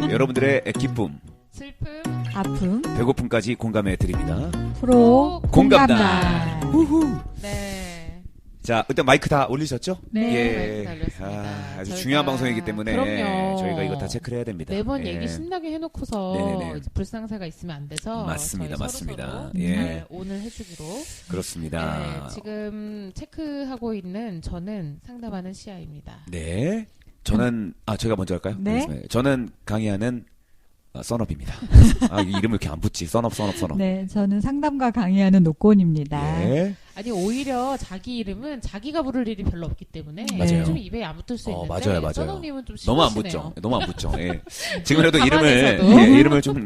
여러분들의 기쁨, 슬픔, 아픔, 배고픔까지 공감해 드립니다. 프로 공감단. 공감단. 네. 자, 일단 마이크 다 올리셨죠? 네, 마이크 다 올렸습니다. 아주 저희가- 중요한 방송이기 때문에 그럼요. 저희가 이거 다 체크를 해야 됩니다. 매번 예. 얘기 신나게 해놓고서 네네네. 이제 불상사가 있으면 안 돼서 맞습니다, 저희 맞습니다. 서로 예. 잘 오늘 해주기로. 그렇습니다. 네, 지금 체크하고 있는 저는 상담하는 시아입니다. 네. 저는 제가 먼저 할까요? 네. 알겠습니다. 저는 강의하는 썬업입니다. 이름을 이렇게 안 붙지. 썬업. 네, 저는 상담가 강의하는 노건입니다. 예. 아니 오히려 자기 이름은 자기가 부를 일이 별로 없기 때문에 맞아요. 좀 입에 안 붙을 수 있는데 맞아요. 써놓님은 좀 너무 안 심하시네요. 붙죠. 너무 안 붙죠. 예. 지금이라도 가만히서도. 이름을 좀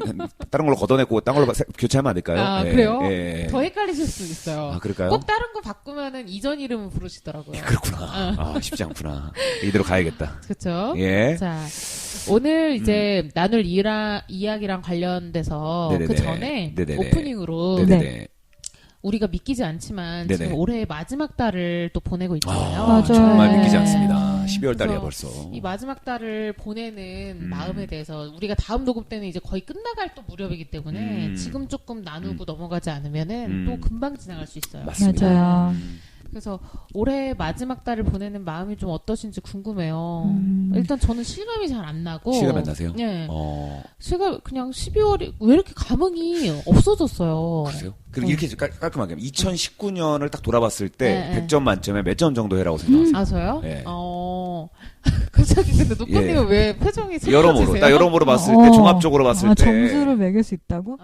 다른 걸로 걷어내고 다른 걸로 교체하면 안 될까요? 아 예. 그래요? 예. 더 헷갈리실 수 있어요. 아, 그럴까요? 꼭 다른 거 바꾸면은 이전 이름을 부르시더라고요. 그렇구나. 쉽지 않구나. 이대로 가야겠다. 그렇죠? 예. 자, 오늘 이제 나눌 이야기랑 관련돼서 네네네. 그 전에 네네네. 오프닝으로 네네네. 우리가 믿기지 않지만 네네. 지금 올해의 마지막 달을 또 보내고 있잖아요. 맞아요. 정말 네. 믿기지 않습니다. 12월 달이야 그래서 벌써. 이 마지막 달을 보내는 마음에 대해서 우리가 다음 녹음 때는 이제 거의 끝나갈 또 무렵이기 때문에 지금 조금 나누고 넘어가지 않으면은 또 금방 지나갈 수 있어요. 맞습니다. 맞아요. 그래서 올해 마지막 달을 보내는 마음이 좀 어떠신지 궁금해요. 일단 저는 실감이 잘 안 나고. 실감이 안 나세요? 네. 어, 실감 그냥 12월이 왜 이렇게 감흥이 없어졌어요. 그러세요? 그리고 이렇게 깔끔하게 2019년을 딱 돌아봤을 때 네, 100점 만점에 몇 점 정도 해라고 생각하세요? 아 저요? 네. 갑자기 근데 노코님은 예. 왜 표정이 여러모로 딱 여러모로 봤을 때 어. 종합적으로 봤을 때 점수를 매길 수 있다고?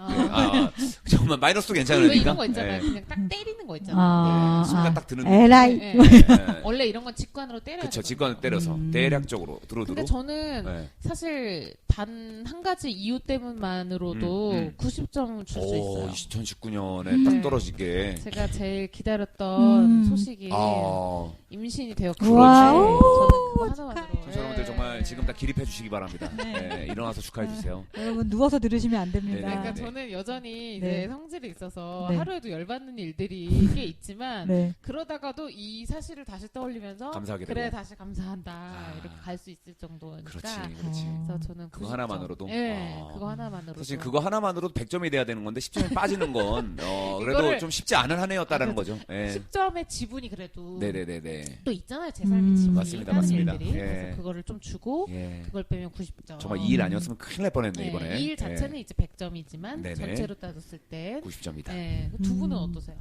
정말 마이너스도 왜 괜찮으니까. 이런 거 있잖아요. 예. 그냥 딱 때리는 거 있잖아요. 순간 딱 드는 에라이. 네. 예. 원래 이런 건 직관으로 때려야 그쵸, 되거든요. 직관을 때려서 대략적으로 두루두루. 근데 저는 네. 사실 단 한 가지 이유 때문만으로도 90점 줄 수 있어요. 2019년에 딱 떨어지게. 제가 제일 기다렸던 소식이 아, 임신이 되었고 와우. 저는 그거 하나만으로 청취자 여러분들 정말 지금 다 기립해 주시기 바랍니다. 네, 일어나서 축하해 주세요. 여러분 누워서 들으시면 안 됩니다. 네, 그러니까 네. 저는 여전히 이제 네. 성질이 있어서 네. 하루에도 열받는 일들이 꽤 있지만 네. 그러다가도 이 사실을 다시 떠올리면서 감사하게 그래 되고. 다시 감사한다 이렇게 갈 수 있을 정도니까 그렇지. 그래서 저는 그거 90점. 하나만으로도? 네, 아. 그거 하나만으로도 사실 그거 하나만으로도 100점이 돼야 되는 건데 10점이 빠지는 건 그래도 이거를- 좀 쉽지 않은 한 해였다라는 거죠. 예. 10점의 지분이 그래도 네네네네. 또 있잖아요 제 삶의 지분이 맞습니다, 다른 맞습니다. 일들이. 예. 그래서 그거를 좀 주고 예. 그걸 빼면 90점. 정말 이 일 아니었으면 큰일 날 뻔했네 이번에. 이 일 자체는 이제 100점이지만 네네. 전체로 따졌을 때 90점이다. 네, 두 분은 어떠세요?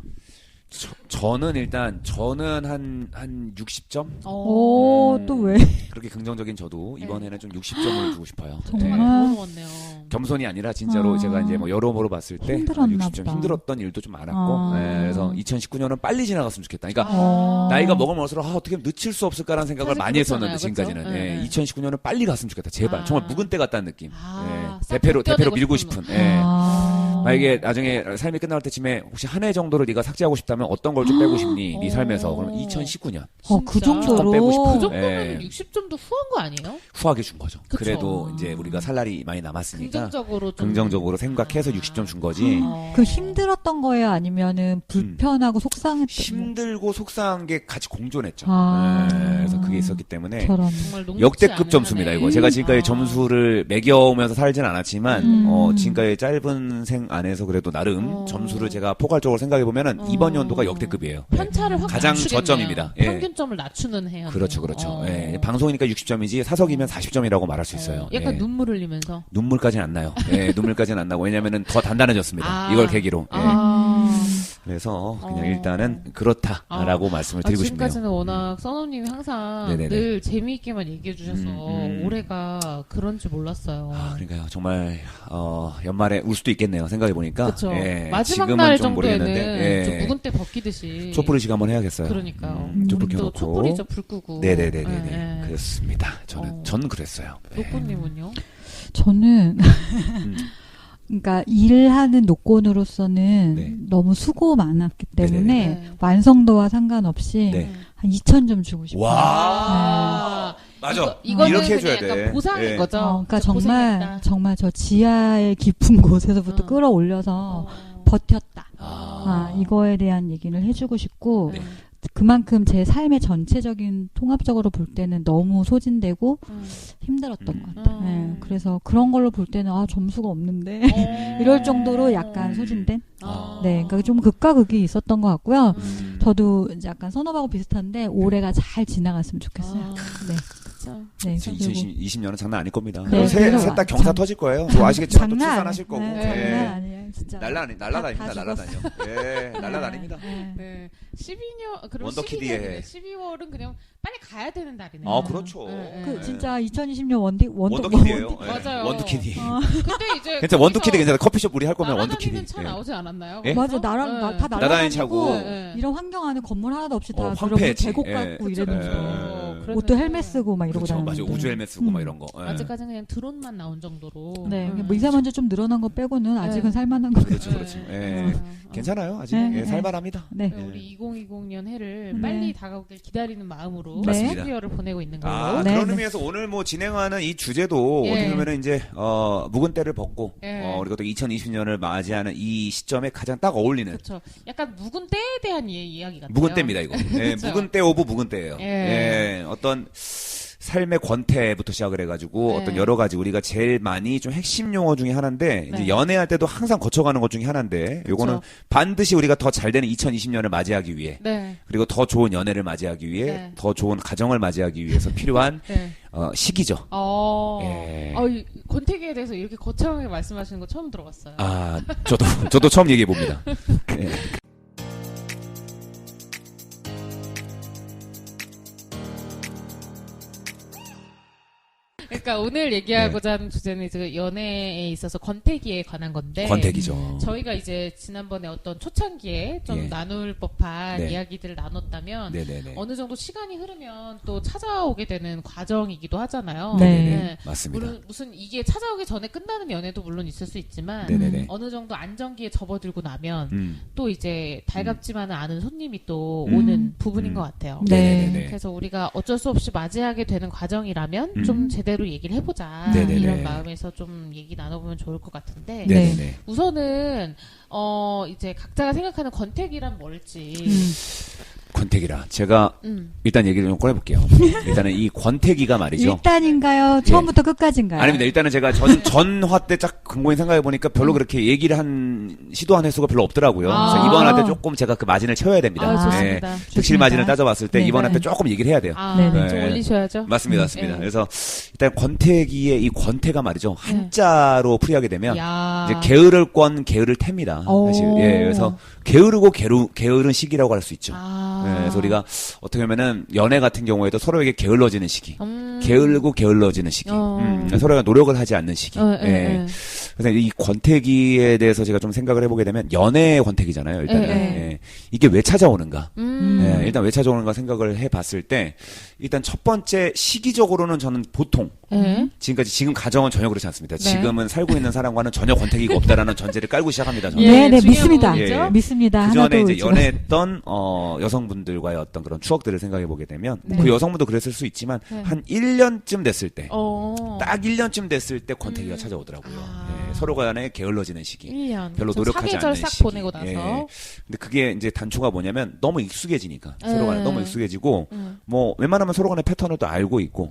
저는 한 60점? 오, 또 왜? 그렇게 긍정적인 저도 네. 이번에는 좀 60점을 주고 싶어요. 정말? 네. 더 넣었네요. 겸손이 아니라 진짜로 아. 제가 이제 뭐 여러모로 봤을 때 힘들었나 60점 보다. 힘들었던 일도 좀 많았고 아. 그래서 2019년은 빨리 지나갔으면 좋겠다. 그러니까 어. 나이가 먹으면 먹을수록 어떻게 하면 늦출 수 없을까라는 생각을 사실 많이 했었는데 그렇잖아요. 지금까지는 그렇죠? 네, 네. 2019년은 빨리 갔으면 좋겠다. 제발 아. 정말 묵은 때 같다는 느낌. 아, 예. 싹 대표로 벗겨내고 밀고 싶은 싶은. 예. 아. 만약에 나중에 삶이 끝날 때쯤에 혹시 한 해 정도를 네가 삭제하고 싶다면 어떤 걸 좀 빼고 싶니? 네 삶에서. 그럼 2019년 그 진짜. 정도로. 빼고 싶어요. 그 정도면 예. 60점도 후한 거 아니에요? 후하게 준 거죠. 그쵸. 그래도 이제 우리가 살 날이 많이 남았으니까 긍정적으로 좀 긍정적으로 생각해서 60점 준 거지. 그 힘들었던 거예요? 아니면은 불편하고 속상했던 힘들고 속상한 게 같이 공존했죠. 아. 네, 그래서 그게 있었기 때문에 저런. 정말 녹록지 역대급 않은 점수입니다. 한 해. 이거 제가 지금까지 아. 점수를 매겨오면서 살진 않았지만 음. 지금까지 짧은 생 안에서 그래도 나름 점수를 제가 포괄적으로 생각해 보면은 이번 연도가 역대급이에요. 네. 편차를 확 가장 낮추겠네요. 저점입니다. 예. 평균점을 낮추는 해요. 그렇죠. 예, 방송이니까 60점이지 사석이면 40점이라고 말할 수 있어요. 약간 예. 눈물 흘리면서. 눈물까지는 안 나요. 예, 눈물까지는 안 나고 왜냐면은 더 단단해졌습니다. 아. 이걸 계기로. 예. 그래서 그냥 어. 일단은 그렇다라고 말씀을 드리고 싶네요. 지금까지는 워낙 써노님이 항상 네네네. 늘 재미있게만 얘기해 주셔서 올해가 그런지 몰랐어요. 그러니까요. 정말 연말에 울 수도 있겠네요. 생각해 보니까. 그렇죠. 예, 마지막 지금은 날 좀 정도에는 모르겠는데, 좀 예. 묵은 때 벗기듯이. 촛불 의식 한번 해야겠어요. 그러니까요. 촛불 우리 또 켜놓고. 촛불이죠. 불 끄고. 네네네네. 예. 그렇습니다. 전 그랬어요. 예. 노꾸님은요? 저는 그러니까 일하는 노건으로서는 네. 너무 수고 많았기 때문에 네네네. 완성도와 상관없이 네. 한 2,000점 주고 싶어요. 와. 맞아. 이거는 이렇게 그냥 해줘야 약간 돼. 보상인 예. 거죠. 그러니까 저 고생했다. 정말 저 지하의 깊은 곳에서부터 끌어올려서 버텼다. 이거에 대한 얘기를 해주고 싶고 네. 그만큼 제 삶의 전체적인 통합적으로 볼 때는 너무 소진되고 힘들었던 것 같아요. 네, 그래서 그런 걸로 볼 때는 점수가 없는데 이럴 정도로 약간 소진된. 네, 그러니까 좀 극과 극이 있었던 것 같고요. 저도 이제 약간 선업하고 비슷한데 올해가 잘 지나갔으면 좋겠어요. 네. 네, 2020년은 장난 아닐 겁니다. 네, 셋 다 경사 터질 거예요. 뭐 아시겠지만 또 출산하실 거고. 네, 예. 장난 아니에요, 진짜. 날라다닙니다. 날라다녀. 예, 날라다닙니다. 네. 12년 그리고 원더키드의 12월은 그냥 빨리 가야 되는 달이네요. 아, 그렇죠. 진짜 2020년 원더키드예요. 맞아요. 원더키드. 근데 이제 괜찮아. 원더키드 괜찮아. 커피숍 우리 할 거면 원더키드 원더키드. 차 나오지 않았나요? 예? 맞아, 다 나란히 날아다니고 차고. 이런 환경 안에 건물 하나도 없이 다 황폐했지. 계곡 예. 같고 그쵸, 이러면서 그쵸. 옷도 헬멧 쓰고 막 이러고 그렇죠. 다니는데. 맞아. 우주 헬멧 쓰고 막 이런 거. 예. 아직까지는 그냥 드론만 나온 정도로. 네, 미세먼지 좀 늘어난 거 빼고는 아직은 살만한 거. 그렇죠. 그렇죠. 예. 괜찮아요. 아직 네. 살만합니다. 네. 우리 2020년 해를 네. 빨리 다가오길 기다리는 마음으로 네. 12월을 보내고 있는 걸로. 네, 그런 네. 의미에서 오늘 뭐 진행하는 이 주제도 예. 어떻게 보면은 이제 묵은 때를 벗고 예. 우리가 또 2020년을 맞이하는 이 시점에 가장 딱 어울리는 그렇죠. 약간 묵은 때에 대한 이야기 같아요. 묵은 때입니다 이거. 예, 그쵸. 묵은 때 오브 묵은 때예요. 예. 예, 어떤 삶의 권태부터 시작을 해가지고 네. 어떤 여러 가지 우리가 제일 많이 좀 핵심 용어 중에 하나인데 이제 네. 연애할 때도 항상 거쳐가는 것 중에 하나인데 요거는 그쵸. 반드시 우리가 더 잘 되는 2020년을 맞이하기 위해 네. 그리고 더 좋은 연애를 맞이하기 위해 네. 더 좋은 가정을 맞이하기 위해서 필요한 네. 시기죠. 예. 이 권태기에 대해서 이렇게 거창하게 말씀하시는 거 처음 들어봤어요. 아, 저도 처음 얘기해 봅니다. 예. 그러니까 오늘 얘기하고자 하는 주제는 이제 연애에 있어서 권태기에 관한 건데. 권태기죠. 저희가 이제 지난번에 어떤 초창기에 좀 예. 나눌 법한 네. 이야기들을 나눴다면 네네네. 어느 정도 시간이 흐르면 또 찾아오게 되는 과정이기도 하잖아요. 네. 맞습니다. 물론 무슨 이게 찾아오기 전에 끝나는 연애도 물론 있을 수 있지만 네네네. 어느 정도 안정기에 접어들고 나면 또 이제 달갑지만은 않은 손님이 또 음. 오는 부분인 것 같아요. 네. 네네네. 그래서 우리가 어쩔 수 없이 맞이하게 되는 과정이라면 좀 제대로 얘기를 해보자 네네네. 이런 마음에서 좀 얘기 나눠보면 좋을 것 같은데 네네네. 우선은 이제 각자가 생각하는 권태기란 뭘지 권태기라. 제가 일단 얘기를 좀 꺼내볼게요. 일단은 이 권태기가 말이죠. 일단인가요? 처음부터 끝까지인가요? 아닙니다. 일단은 제가 전화 때 딱 근거히 생각해보니까 별로 그렇게 얘기를 시도한 횟수가 별로 없더라고요. 그래서 이번 화 때 조금 제가 그 마진을 채워야 됩니다. 좋습니다. 득실 마진을 따져봤을 때 네. 이번 화 때 네. 조금 얘기를 해야 돼요. 네네. 좀 네. 올리셔야죠. 맞습니다. 맞습니다. 네. 그래서 일단 권태기의 이 권태가 말이죠. 한자로 풀이하게 되면 야. 이제 게으를 권, 게으를 태입니다. 사실. 예, 그래서 게으르고 게으른 시기라고 할 수 있죠. 네, 그래서 우리가 어떻게 보면은 연애 같은 경우에도 서로에게 게을러지는 시기, 게을고 게을러지는 시기, 서로가 노력을 하지 않는 시기. 예. 그래서 이 권태기에 대해서 제가 좀 생각을 해보게 되면 연애의 권태기잖아요. 일단은 예. 이게 왜 찾아오는가? 예, 일단 왜 찾아오는가 생각을 해봤을 때 일단 첫 번째 시기적으로는 저는 보통 지금 가정은 전혀 그렇지 않습니다. 네. 지금은 살고 있는 사람과는 전혀 권태기가 없다라는 전제를 깔고 시작합니다. 저는. 네, 네, 중요한 믿습니다. 부분이죠. 믿습니다. 그 전에 하나도 이제 연애했던 여성분들과의 어떤 그런 추억들을 생각해 보게 되면 그 여성분도 그랬을 수 있지만 한 1년쯤 됐을 때 딱 1년쯤 됐을 때 권태기가 찾아오더라고요. 예, 서로 간에 게을러지는 시기. 1년. 별로 노력하지 사계절 않는 싹 시기. 보내고 나서. 예. 근데 그게 이제 단초가 뭐냐면 너무 익숙해지니까 서로 간에 너무 익숙해지고 뭐 웬만하면 서로 간의 패턴을 또 알고 있고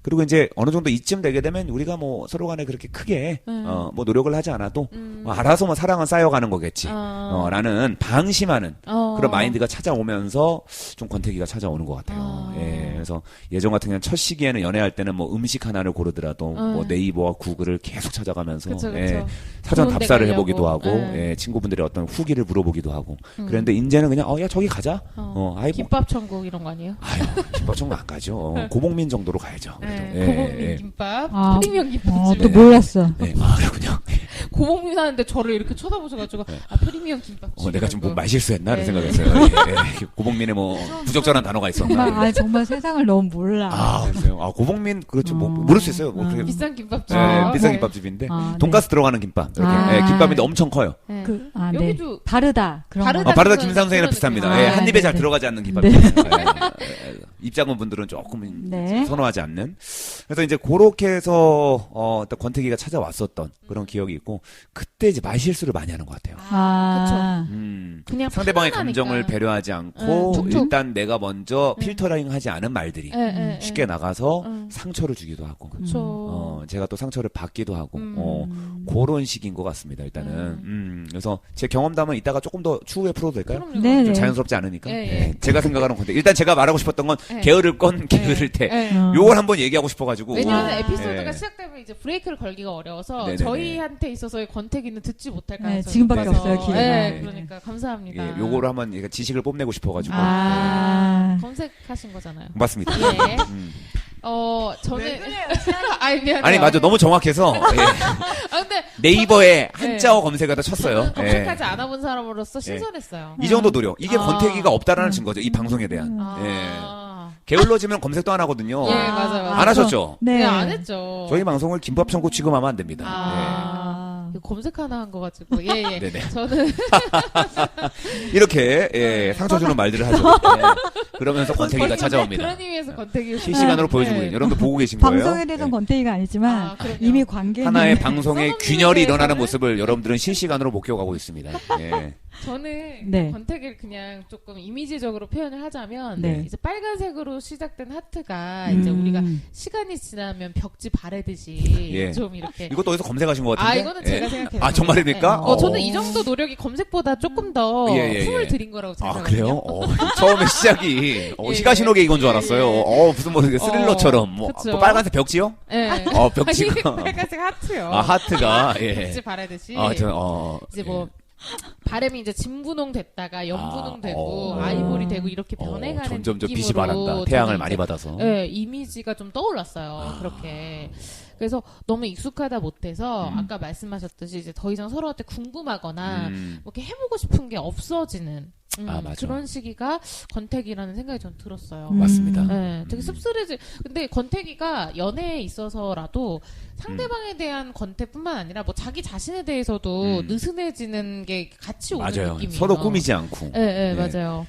그리고 이제 어느 정도 이쯤 되게 되면 우리가 뭐 서로 간에 그렇게 크게 뭐 노력을 하지 않아도 뭐 알아서 뭐 사랑은 쌓여가는 거겠지. 라는 방심하는 그런 마인드가 찾아오면서 좀 권태기가 찾아오는 것 같아요. 예. 그래서 예전 같은 경우는 첫 시기에는 연애할 때는 뭐 음식 하나를 고르더라도 뭐 네이버와 구글을 계속 찾아가면서 그쵸, 그쵸. 예, 사전 좋은 데 답사를 가려고. 해보기도 하고 예, 친구분들의 어떤 후기를 물어보기도 하고 그런데 이제는 그냥 야 저기 가자. 아이 뭐 김밥 천국 이런 거 아니에요? 아유 김밥 정도 안 가죠. 고복민 정도로 가야죠. 그래도. 네, 예, 고복민 예. 김밥, 아. 프리미엄 김밥집. 또 몰랐어. 네, 그렇군요. 고복민 하는데 저를 이렇게 쳐다보셔가지고 프리미엄 김밥집. 내가 좀 뭐 말 실수했나 네. 생각했어요. 예, 예. 고복민의 뭐 부적절한 단어가 있었나. 정말 세상을 너무 몰라. 그래요. 고복민 그렇죠. 뭐 모를 수 있어요. 뭐 그렇게 비싼 김밥집. 예, 비싼 김밥집인데 네. 돈가스 들어가는 김밥. 이렇게. 예, 김밥인데 엄청 커요. 네. 네. 여기도 바르다. 그런 바르다. 거. 바르다 그건 김상생이랑 그런 비슷합니다. 느낌. 예, 아, 한 입에 잘 네. 들어가지 않는 김밥. 네. 입장원 분들은 조금 네. 선호하지 않는. 그래서 이제 그렇게 해서 일단 권태기가 찾아왔었던 그런 기억이 있고 그때 이제 말실수를 많이 하는 것 같아요. 그냥 상대방의 편안하니까. 감정을 배려하지 않고 일단 내가 먼저 필터링하지 않은 말들이 쉽게 나가서 상처를 주기도 하고 제가 또 상처를 받기도 하고 그런 식인 것 같습니다. 일단은 그래서 제 경험담은 이따가 조금 더 추후에 풀어도 될까요? 좀 자연스럽지 않으니까 제가 생각하는 건데 일단 제가 말하고 싶었던 건 게으를 건 게으를 때 요걸 한번 얘기하고 싶어가지고 왜냐하면 에피소드가 시작되면 이제 브레이크를 걸기가 어려워서 네네네. 저희한테 있어서의 권태기는 듣지 못할 가능성이 지금밖에 없어요 기회가. 그러니까 감사합니다. 요거를 한번 지식을 뽐내고 싶어가지고 검색하신 거잖아요. 맞습니다. 저는 아니 맞아 너무 정확해서 근데 네이버에 한자어 검색하다 쳤어요. 검색하지 않아본 사람으로서 신선했어요. 이 정도 노력. 이게 권태기가 없다라는 증거죠. 이 방송에 대한. 게을러지면 검색도 안 하거든요. 맞아요. 안 하셨죠? 네, 안 했죠. 저희 방송을 김밥 천국 취급하면 안 됩니다. 검색 하나 한 거 가지고 네네. 저는 이렇게 상처 주는 말들을 하죠. 그러면서 권태기가 찾아옵니다. 그런 의미에서 권태기 실시간으로 보여주고 있는 여러분들 보고 계신 거예요. 방송에 대해서 권태기가 아니지만 이미 관계 하나의 방송의 균열이 일어나는 모습을 여러분들은 실시간으로 목격하고 있습니다. 저는 권태기를 그냥 조금 이미지적으로 표현을 하자면 이제 빨간색으로 시작된 하트가 이제 우리가 시간이 지나면 벽지 바래듯이 좀 이렇게 이것도 어디서 검색하신 것 같은데? 이거는 제가 생각해요. 정말입니까? 저는 이 정도 노력이 검색보다 조금 더 힘을 들인 거라고 생각해요. 그래요? 처음에 시작이 시가신호계 이건 줄 알았어요. 무슨 스릴러처럼 뭐 빨간색 벽지요? 벽지가 빨간색 하트요. 하트가 벽지 바래듯이 이제 뭐 바람이 이제 진분홍 됐다가 연분홍 되고 아이보리 되고 이렇게 변해가는 점점 느낌으로 빛이 바란다. 태양을 많이 받아서. 이미지가 좀 떠올랐어요. 그렇게. 그래서 너무 익숙하다 못해서 아까 말씀하셨듯이 이제 더 이상 서로한테 궁금하거나 뭐 이렇게 해보고 싶은 게 없어지는 그런 시기가 권태기라는 생각이 전 들었어요. 맞습니다. 되게 씁쓸해지. 근데 권태기가 연애에 있어서라도 상대방에 대한 권태뿐만 아니라 뭐 자기 자신에 대해서도 느슨해지는 게 같이 오는 느낌이에요. 서로 꾸미지 않고. 네, 맞아요.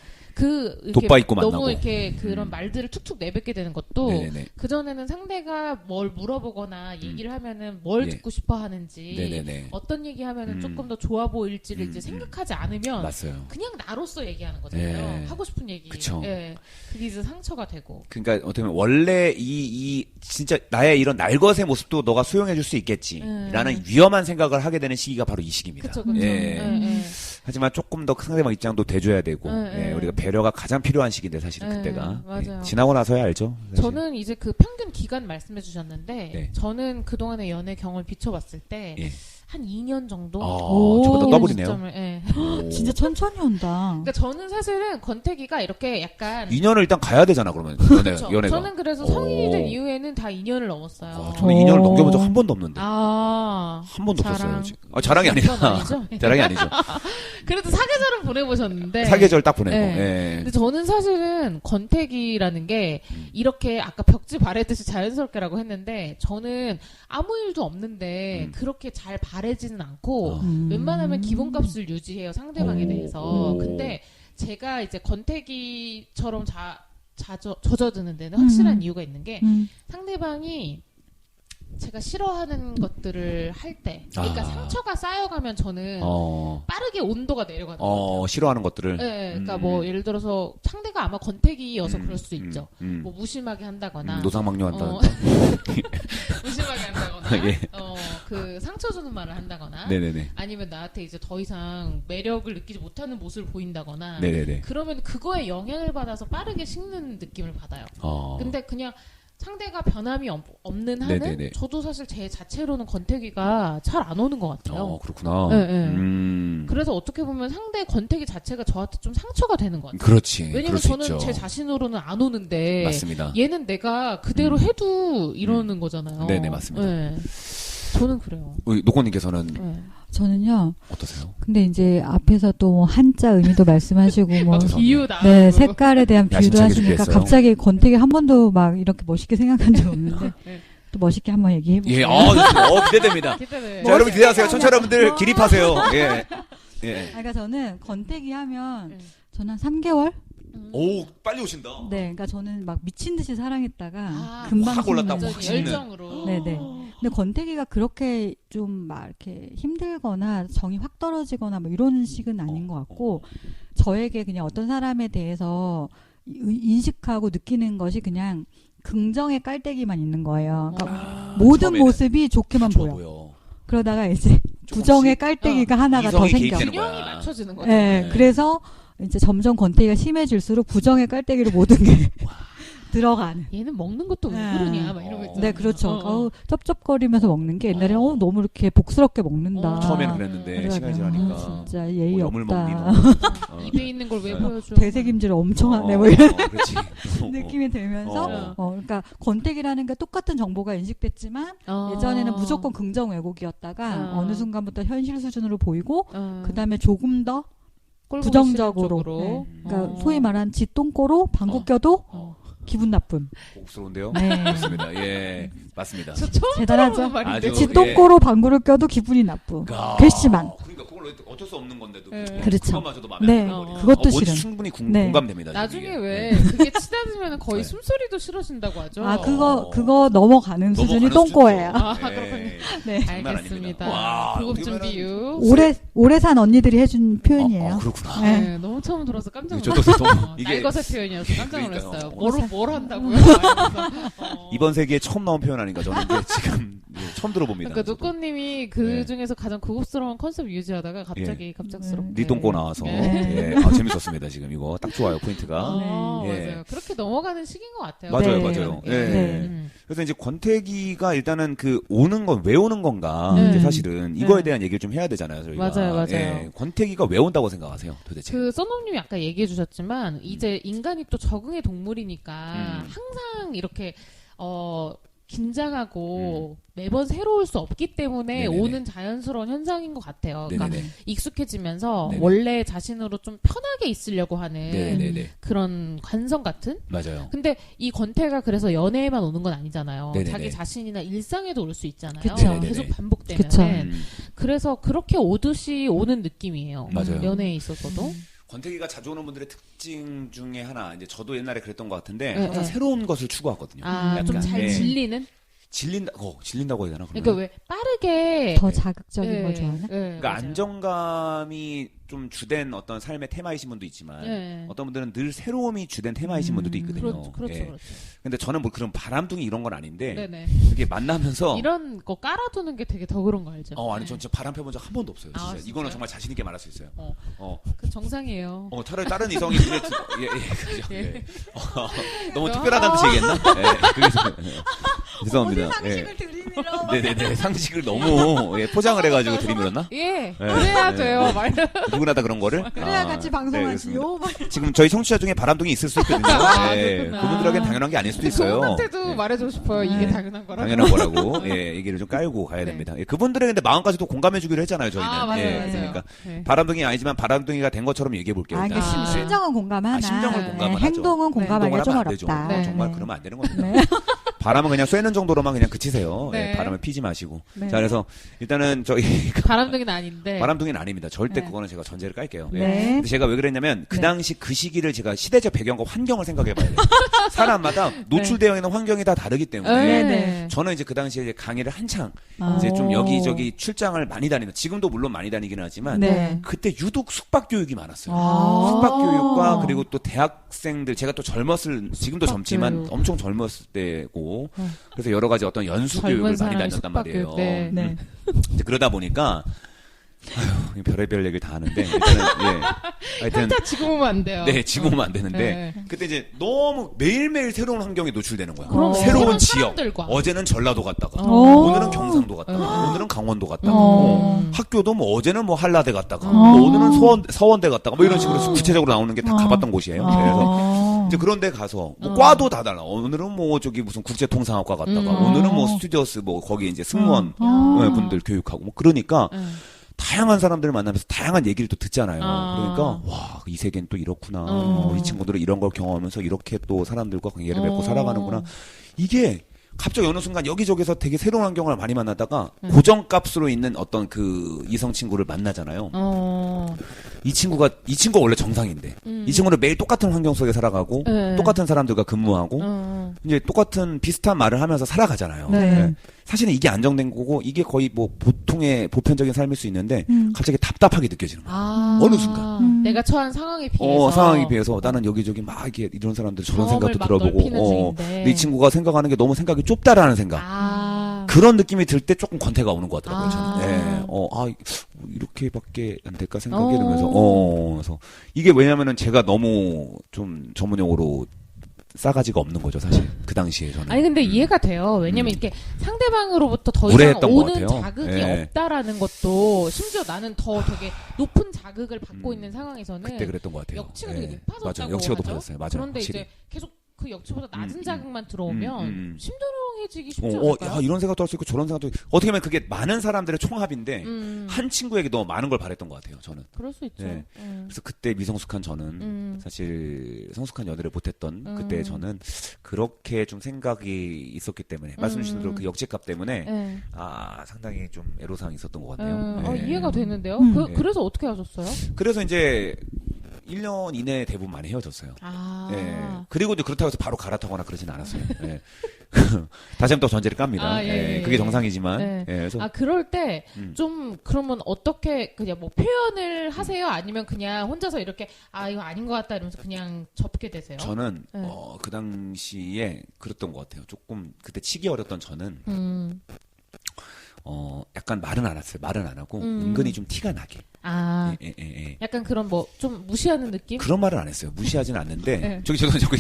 돋바 있고 만나고 너무 이렇게 그런 말들을 툭툭 내뱉게 되는 것도 그전에는 상대가 뭘 물어보거나 얘기를 하면은 뭘 듣고 싶어 하는지 어떤 얘기 하면은 조금 더 좋아 보일지를 이제 생각하지 않으면 그냥 나로서 얘기하는 거잖아요. 하고 싶은 얘기. 그게 이제 상처가 되고. 그러니까 어떻게 보면 원래 이 진짜 나의 이런 날것의 모습도 너가 수용해 줄 수 있겠지라는 위험한 생각을 하게 되는 시기가 바로 이 시기입니다. 그쵸. 하지만 조금 더 상대방 입장도 대줘야 되고 우리가 배려가 가장 필요한 시기인데 사실은 그때가 지나고 나서야 알죠. 사실. 저는 이제 그 평균 기간 말씀해 주셨는데 저는 그동안의 연애 경험을 비춰봤을 때 한 2년 정도. 저보다 더블이네요. 진짜 천천히 온다. 그러니까 저는 사실은 권태기가 이렇게 약간 2년을 일단 가야 되잖아 그러면 연애가. 저는 그래서 성인이 된 이후에는 다 2년을 넘었어요. 저는 2년을 넘겨본 적 한 번도 없는데. 한 번도 없었어요. 자랑이 아니라. 자랑이 아니죠. 그래도 사계절은 보내보셨는데. 사계절 딱 보내고. 근데 저는 사실은 권태기라는 게 이렇게 아까 벽지 바래듯이 자연스럽게라고 했는데 저는 아무 일도 없는데 그렇게 잘 바래지는 않고 웬만하면 기본값을 유지해요 상대방에 대해서. 근데 제가 이제 권태기처럼 젖어드는 데는 확실한 이유가 있는 게 상대방이 제가 싫어하는 것들을 할 때, 그러니까 상처가 쌓여가면 저는 빠르게 온도가 내려가는 것 같아요. 싫어하는 것들을. 그러니까 뭐 예를 들어서 상대가 아마 권태기여서 그럴 수 있죠. 뭐 무심하게 한다거나, 노상방뇨한다거나, 무심하게 한다거나, 그 상처 주는 말을 한다거나, 아니면 나한테 이제 더 이상 매력을 느끼지 못하는 모습을 보인다거나, 그러면 그거에 영향을 받아서 빠르게 식는 느낌을 받아요. 근데 그냥 상대가 변함이 없는 한은 저도 사실 제 자체로는 권태기가 잘 안 오는 것 같아요. 그렇구나. 그래서 어떻게 보면 상대의 권태기 자체가 저한테 좀 상처가 되는 것 같아요. 그렇지. 왜냐면 저는 제 자신으로는 안 오는데 맞습니다. 얘는 내가 그대로 해도 이러는 거잖아요. 네네 맞습니다. 저는 그래요. 노코님께서는 저는요. 어떠세요? 근데 이제 앞에서 또 한자 의미도 말씀하시고 뭐 비유다. 네, 색깔에 대한 비유도 하시니까 갑자기 권태기 한 번도 막 이렇게 멋있게 생각한 적 없는데 또 멋있게 한번 얘기해 볼게요. 기대됩니다. 자, 여러분 기대하세요. 청취자 여러분들 기립하세요. 그러니까 저는 권태기 하면 저는 한 3개월 오, 빨리 오신다. 네, 그러니까 저는 막 미친 듯이 사랑했다가 금방 확 올랐다. 식는. 확 식는. 열정으로. 네네. 근데 권태기가 그렇게 좀 막 이렇게 힘들거나 정이 확 떨어지거나 뭐 이런 식은 아닌 것 같고, 저에게 그냥 어떤 사람에 대해서 인식하고 느끼는 것이 그냥 긍정의 깔때기만 있는 거예요. 그러니까 모든 모습이 좋게만 보여. 그러다가 이제 부정의 깔때기가 하나가 더 생겨. 균형이 맞춰지는 거죠. 네, 그래서 이제 점점 권태기가 심해질수록 부정의 깔때기로 모든 게 들어가는. 얘는 먹는 것도 왜 그러냐, 막 이런 거 있잖아요. 네, 그렇죠. 쩝쩝거리면서 먹는 게 옛날에 너무 이렇게 복스럽게 먹는다. 처음에는 그랬는데 시간이 지나니까 진짜 예의 없다. 입에 있는 걸 왜 보여줘? 되새김질 엄청 하네, 뭐 이런 그렇지. 느낌이 들면서, 그러니까 권태기라는 게 똑같은 정보가 인식됐지만 예전에는 무조건 긍정 왜곡이었다가 어느 순간부터 현실 수준으로 보이고 그 다음에 조금 더 부정적으로. 네. 그러니까 소위 말하는 쥐똥꼬로 방구 껴도 기분 나쁨. 복스러운데요? 네. 맞습니다. 예, 맞습니다. 대단하죠. 아주, 쥐똥꼬로 방구를 껴도 기분이 나쁨. 괘씸한. 그러니까 그걸 어쩔 수 없는 건데도. 그렇죠. 그것마저도 마음에 네. 안 드는 거니까. 그것도 싫은. 충분히 공감됩니다. 나중에 이게. 왜 그게 치닫으면 거의 숨소리도 싫어진다고 하죠. 아, 그거 넘어가는 수준이 똥꼬예요. 그렇군요. 네. 알겠습니다. 구급준 비유. 오래 산 언니들이 해준 표현이에요. 그렇구나. 네, 너무 처음 들어서 깜짝 놀랐어요. 날것의 표현이어서 깜짝 놀랐어요. 뭘 한다고요? 이번 세기에 처음 나온 표현 아닌가 저는 이제 지금 처음 들어봅니다. 그러니까 누꺼님이 그 중에서 가장 고급스러운 컨셉 유지하다가 갑자기 갑작스럽게 니 똥꼬 나와서 재밌었습니다. 지금 이거 딱 좋아요 포인트가. 맞아요. 그렇게 넘어가는 시기인 것 같아요. 맞아요. 그래서 이제 권태기가 일단은 그 오는 건 왜 오는 건가 이제 사실은 이거에 대한 얘기를 좀 해야 되잖아요. 저희가. 맞아요. 권태기가 왜 온다고 생각하세요, 도대체? 그 써놈님이 아까 얘기해 주셨지만 이제 인간이 또 적응의 동물이니까 항상 이렇게 긴장하고 매번 새로울 수 없기 때문에 오는 자연스러운 현상인 것 같아요. 그러니까 익숙해지면서 원래 자신으로 좀 편하게 있으려고 하는 그런 관성 같은? 맞아요. 근데 이 권태가 그래서 연애에만 오는 건 아니잖아요. 자기 자신이나 일상에도 올 수 있잖아요. 계속 반복되면. 그래서 그렇게 오듯이 오는 느낌이에요. 맞아요. 연애에 있어서도. 권태기가 자주 오는 분들의 특징 중에 하나, 이제 저도 옛날에 그랬던 것 같은데, 항상 새로운 것을 추구하거든요. 좀 잘 질리는? 질린다고 해야 되나? 그러니까 왜 빠르게. 더 자극적인 걸 좋아하나? 그러니까 맞아요. 안정감이 좀 주된 어떤 삶의 테마이신 분도 있지만, 어떤 분들은 늘 새로움이 주된 테마이신 분들도 있거든요. 그렇죠. 근데 저는 뭐 그런 바람둥이 이런 건 아닌데, 네네. 이게 만나면서. 이런 거 깔아두는 게 되게 더 그런 거 알죠? 아니, 전 진짜 바람 펴본 적 한 번도 없어요. 진짜. 이거는 정말 자신있게 말할 수 있어요. 그 정상이에요. 차라리 다른 이성이 너무 특별하다는 뜻 얘기했나? 죄송합니다. 상식을 들이밀어. 네네네. 상식을 너무 포장을 해가지고 들이밀었나? 그래야 돼요. 누구나 다 그런 거를? 그래야 같이 방송하지요. 지금 저희 청취자 중에 바람둥이 있을 수 있거든요. 그분들에게는 당연한 게 아닐 수도 있어요. 저한테도 말해주고 싶어요. 이게 당연한 거라고. 당연한 거라고. 얘기를 좀 깔고 가야 됩니다. 그분들에게 근데 마음까지도 공감해주기로 했잖아요, 저희는. 맞아요. 그러니까 바람둥이 아니지만 바람둥이가 된 것처럼 얘기해 볼게요. 그러니까 심정은 공감하나. 심정을 공감은 하죠. 행동은 공감하기가 좀 어렵다. 정말 그러면 안 되는 겁니다. 바람은 그냥 쐬는 정도로만 그냥 그치세요. 바람을 피지 마시고. 자, 그래서 일단은 저희 바람둥이는 아닌데. 바람둥이는 아닙니다. 절대 그거는 제가 전제를 깔게요. 근데 제가 왜 그랬냐면 그 당시 그 시기를 제가 시대적 배경과 환경을 생각해봐야 돼요. 사람마다 노출되어 있는 환경이 다 다르기 때문에 저는 이제 그 당시에 이제 강의를 한창 이제 좀 여기저기 출장을 많이 다니는, 지금도 물론 많이 다니기는 하지만 그때 유독 숙박 교육이 많았어요. 숙박 교육과 그리고 또 대학생들, 제가 또 지금도 젊지만 엄청 젊었을 때고 그래서 여러 가지 어떤 연수 교육을 많이 다녔단 말이에요. 이제 그러다 보니까 별의별 얘기를 다 하는데 일단은 하여튼 지금 오면 안 돼요. 지금 오면 안 되는데 그때 이제 너무 매일매일 새로운 환경에 노출되는 거야. 그럼 새로운 지역. 사람들과. 어제는 전라도 갔다가 오늘은 경상도 갔다가 오늘은 강원도 갔다가 학교도 뭐 어제는 뭐 한라대 갔다가 뭐 오늘은 서원대 갔다가 뭐 이런 식으로 구체적으로 나오는 게 다 가봤던 곳이에요. 그래서 이제 그런 데 가서 뭐 과도 다 달라. 오늘은 뭐 저기 무슨 국제통상학과 갔다가 오늘은 뭐 스튜디오스 뭐 거기 이제 승무원 분들 교육하고 뭐 그러니까 다양한 사람들을 만나면서 다양한 얘기를 또 듣잖아요. 그러니까 와, 이 세계는 또 이렇구나. 이 친구들은 이런 걸 경험하면서 이렇게 또 사람들과 관계를 맺고 살아가는구나. 이게 갑자기 어느 순간 여기저기서 되게 새로운 환경을 많이 만나다가 고정값으로 있는 어떤 그 이성 친구를 만나잖아요. 이 친구가 원래 정상인데 이 친구는 매일 똑같은 환경 속에 살아가고 똑같은 사람들과 근무하고 이제 똑같은 비슷한 말을 하면서 살아가잖아요. 네. 사실은 이게 안정된 거고 이게 거의 뭐 보통의 보편적인 삶일 수 있는데 갑자기 답답하게 느껴지는 거예요. 어느 순간 내가 처한 상황에 비해서 상황에 비해서 나는 여기저기 막 이렇게 이런 사람들 저런 생각도 들어보고 근데 이 친구가 생각하는 게 너무 생각이 좁다라는 생각 그런 느낌이 들 때 조금 권태가 오는 것 같더라고요. 저는. 이렇게밖에 안 될까 생각이 이러면서 그래서 이게 왜냐면은 제가 너무 좀 전문용어로 싸가지가 없는 거죠, 사실. 그 당시에 저는. 아니, 근데 이해가 돼요. 왜냐면 이렇게 상대방으로부터 더 이상 오는 자극이 없다라는 것도, 심지어 나는 더 되게 높은 자극을 받고 있는 상황에서는. 그때 그랬던 것 같아요. 역치가 되게 높아졌다고. 맞아요. 역치가 높아졌어요. 맞아요. 그런데 확실히. 이제 계속 그 역치보다 낮은 자극만 들어오면 심드렁해지기 쉽지 않을까요? 이런 생각도 할 수 있고 저런 생각도 어떻게 보면 그게 많은 사람들의 총합인데 한 친구에게 너무 많은 걸 바랬던 것 같아요. 저는. 그럴 수 있죠. 네. 그래서 그때 미성숙한 저는 사실 성숙한 연애를 못했던 그때 저는 그렇게 좀 생각이 있었기 때문에 말씀 주신 대로 그 역치값 때문에 상당히 좀 애로사항이 있었던 것 같네요. 이해가 되는데요. 그래서 어떻게 하셨어요? 그래서 이제 1년 이내에 대부분 많이 헤어졌어요. 예. 그리고 이제 그렇다고 해서 바로 갈아타거나 그러진 않았어요. 예. 다시 한번 또 전제를 깝니다. 그게 정상이지만. 그래서 그럴 때 좀 그러면 어떻게 그냥 뭐 표현을 하세요? 아니면 그냥 혼자서 이렇게 이거 아닌 것 같다 이러면서 그냥 접게 되세요? 저는 그 당시에 그랬던 것 같아요. 조금 그때 치기 어렸던 저는 약간 말은 안 했어요. 말은 안 하고 은근히 좀 티가 나게. 약간 그런 뭐 좀 무시하는 느낌? 그런 말은 안 했어요. 무시하진 않는데. 저기 자꾸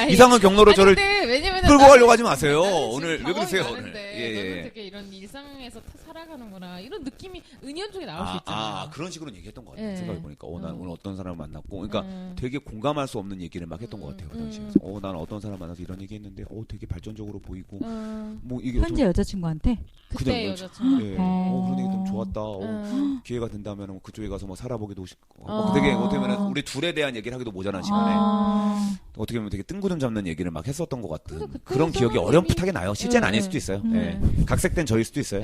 이상한 경로로 저를 왜냐면 끌고 가려고 하지 마세요. 오늘 왜 그러세요? 오늘. 너는 되게 이런 일상에서 살아가는구나. 이런 느낌이 은연중에 나올 수 있잖아요. 그런 식으로 얘기했던 것 같아요. 생각해보니까. 난 오늘 어떤 사람을 만났고. 그러니까 되게 공감할 수 없는 얘기를 막 했던 것 같아요. 그 당시에. 난 어떤 사람 만나서 이런 얘기 했는데, 되게 발전적으로 보이고. 뭐 이게 현재 여자친구한테? 그때 여자친구. 그런 얘기 좀 좋았다. 기회가 된다면 그쪽에 가서 뭐 살아보기도 싶고. 되게 어떻게 보면 우리 둘에 대한 얘기를 하기도 모자란 시간에 어떻게 보면 되게 뜬구름 잡는 얘기를 막 했었던 것 같은 그런 기억이 어렴풋하게 나요. 실제는 아닐 수도 있어요. 각색된 저일 수도 있어요.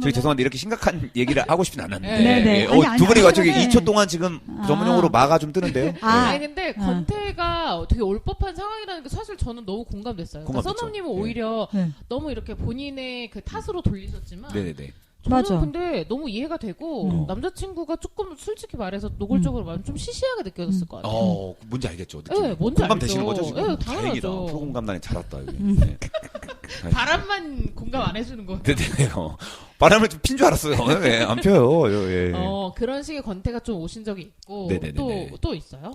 저희 죄송한데 이렇게 심각한 얘기를 하고 싶진 않았는데 두 분이 갑자기 2초 동안 지금 전문용어로 마가 좀 뜨는데요. 근데 권태가 되게 올법한 상황이라는 게 사실 저는 너무 공감됐어요. 그러니까 써nom님은 오히려 너무 이렇게 본인의 그 탓으로 돌리셨지만 저는 근데 너무 이해가 되고 남자친구가 조금 솔직히 말해서 노골적으로 말하면 좀 시시하게 느껴졌을 것 같아요. 뭔지 알겠죠? 네, 뭔지 공감 알죠. 되시는 거죠? 지금? 네, 다행이다. 당연하죠. 프로공감단이 잘 왔다. 바람만 공감 안 해주는 거 같아요. 바람을 좀 핀 줄 알았어요. 안 펴요. 그런 식의 권태가 좀 오신 적이 있고 또 있어요?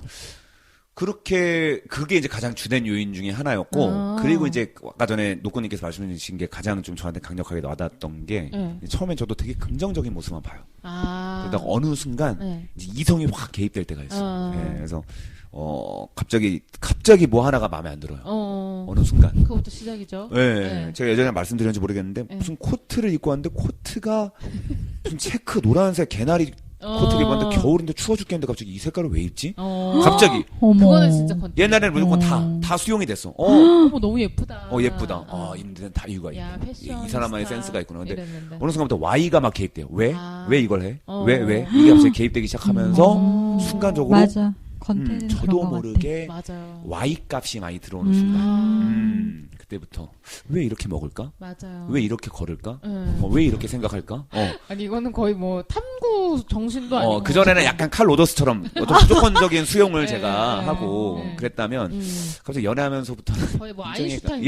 그게 이제 가장 주된 요인 중에 하나였고, 그리고 이제 아까 전에 노코님께서 말씀해 주신 게 가장 좀 저한테 강력하게 와닿았던 게, 처음엔 저도 되게 긍정적인 모습만 봐요. 그러다가 어느 순간, 이제 이성이 확 개입될 때가 있어요. 그래서, 갑자기 뭐 하나가 마음에 안 들어요. 어느 순간. 그것부터 시작이죠. 제가 예전에 말씀드렸는지 모르겠는데, 무슨 코트를 입고 왔는데, 코트가 무슨 체크 노란색 개나리 코트를 입었는데 겨울인데 추워 죽겠는데 갑자기 이 색깔을 왜 입지? 갑자기. 그거는 진짜 권태. 옛날에는 무조건 다 수용이 됐어. 어머 너무 예쁘다. 예쁘다. 입는 데는 다 이유가 있네. 이 사람만의 센스가 있구나. 근데 이랬는데. 어느 순간부터 Y가 막 개입돼요. 왜? 왜 이걸 해? 왜? 이게 갑자기 개입되기 시작하면서 순간적으로 맞아. 저도 모르게 Y 값이 많이 들어오는 순간. 그때부터 왜 이렇게 먹을까? 맞아요. 왜 이렇게 걸을까? 왜 이렇게 생각할까? 아니 이거는 거의 뭐 탐구 정신도 아니고. 그 전에는 약간 칼 로더스처럼 좀 무조건적인 수용을 제가 하고 그랬다면 갑자기 연애하면서부터는 거의 뭐 아인슈타인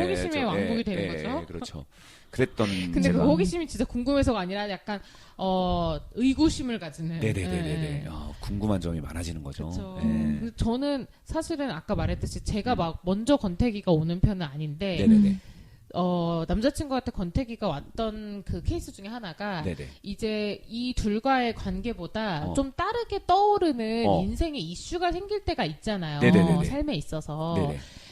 호기심의 왕국이 되는 거죠. 그렇죠. 그랬던. 근데 그 호기심이 진짜 궁금해서가 아니라 약간 의구심을 가지는. 네네네네. 궁금한 점이 많아지는 거죠. 그렇죠. 저는 사실은 아까 말했듯이 제가 막 먼저 권태기가 오는 편은 아닌데. 네네네. 남자친구한테 권태기가 왔던 그 케이스 중에 하나가 이제 이 둘과의 관계보다 좀 다르게 떠오르는 인생의 이슈가 생길 때가 있잖아요. 삶에 있어서.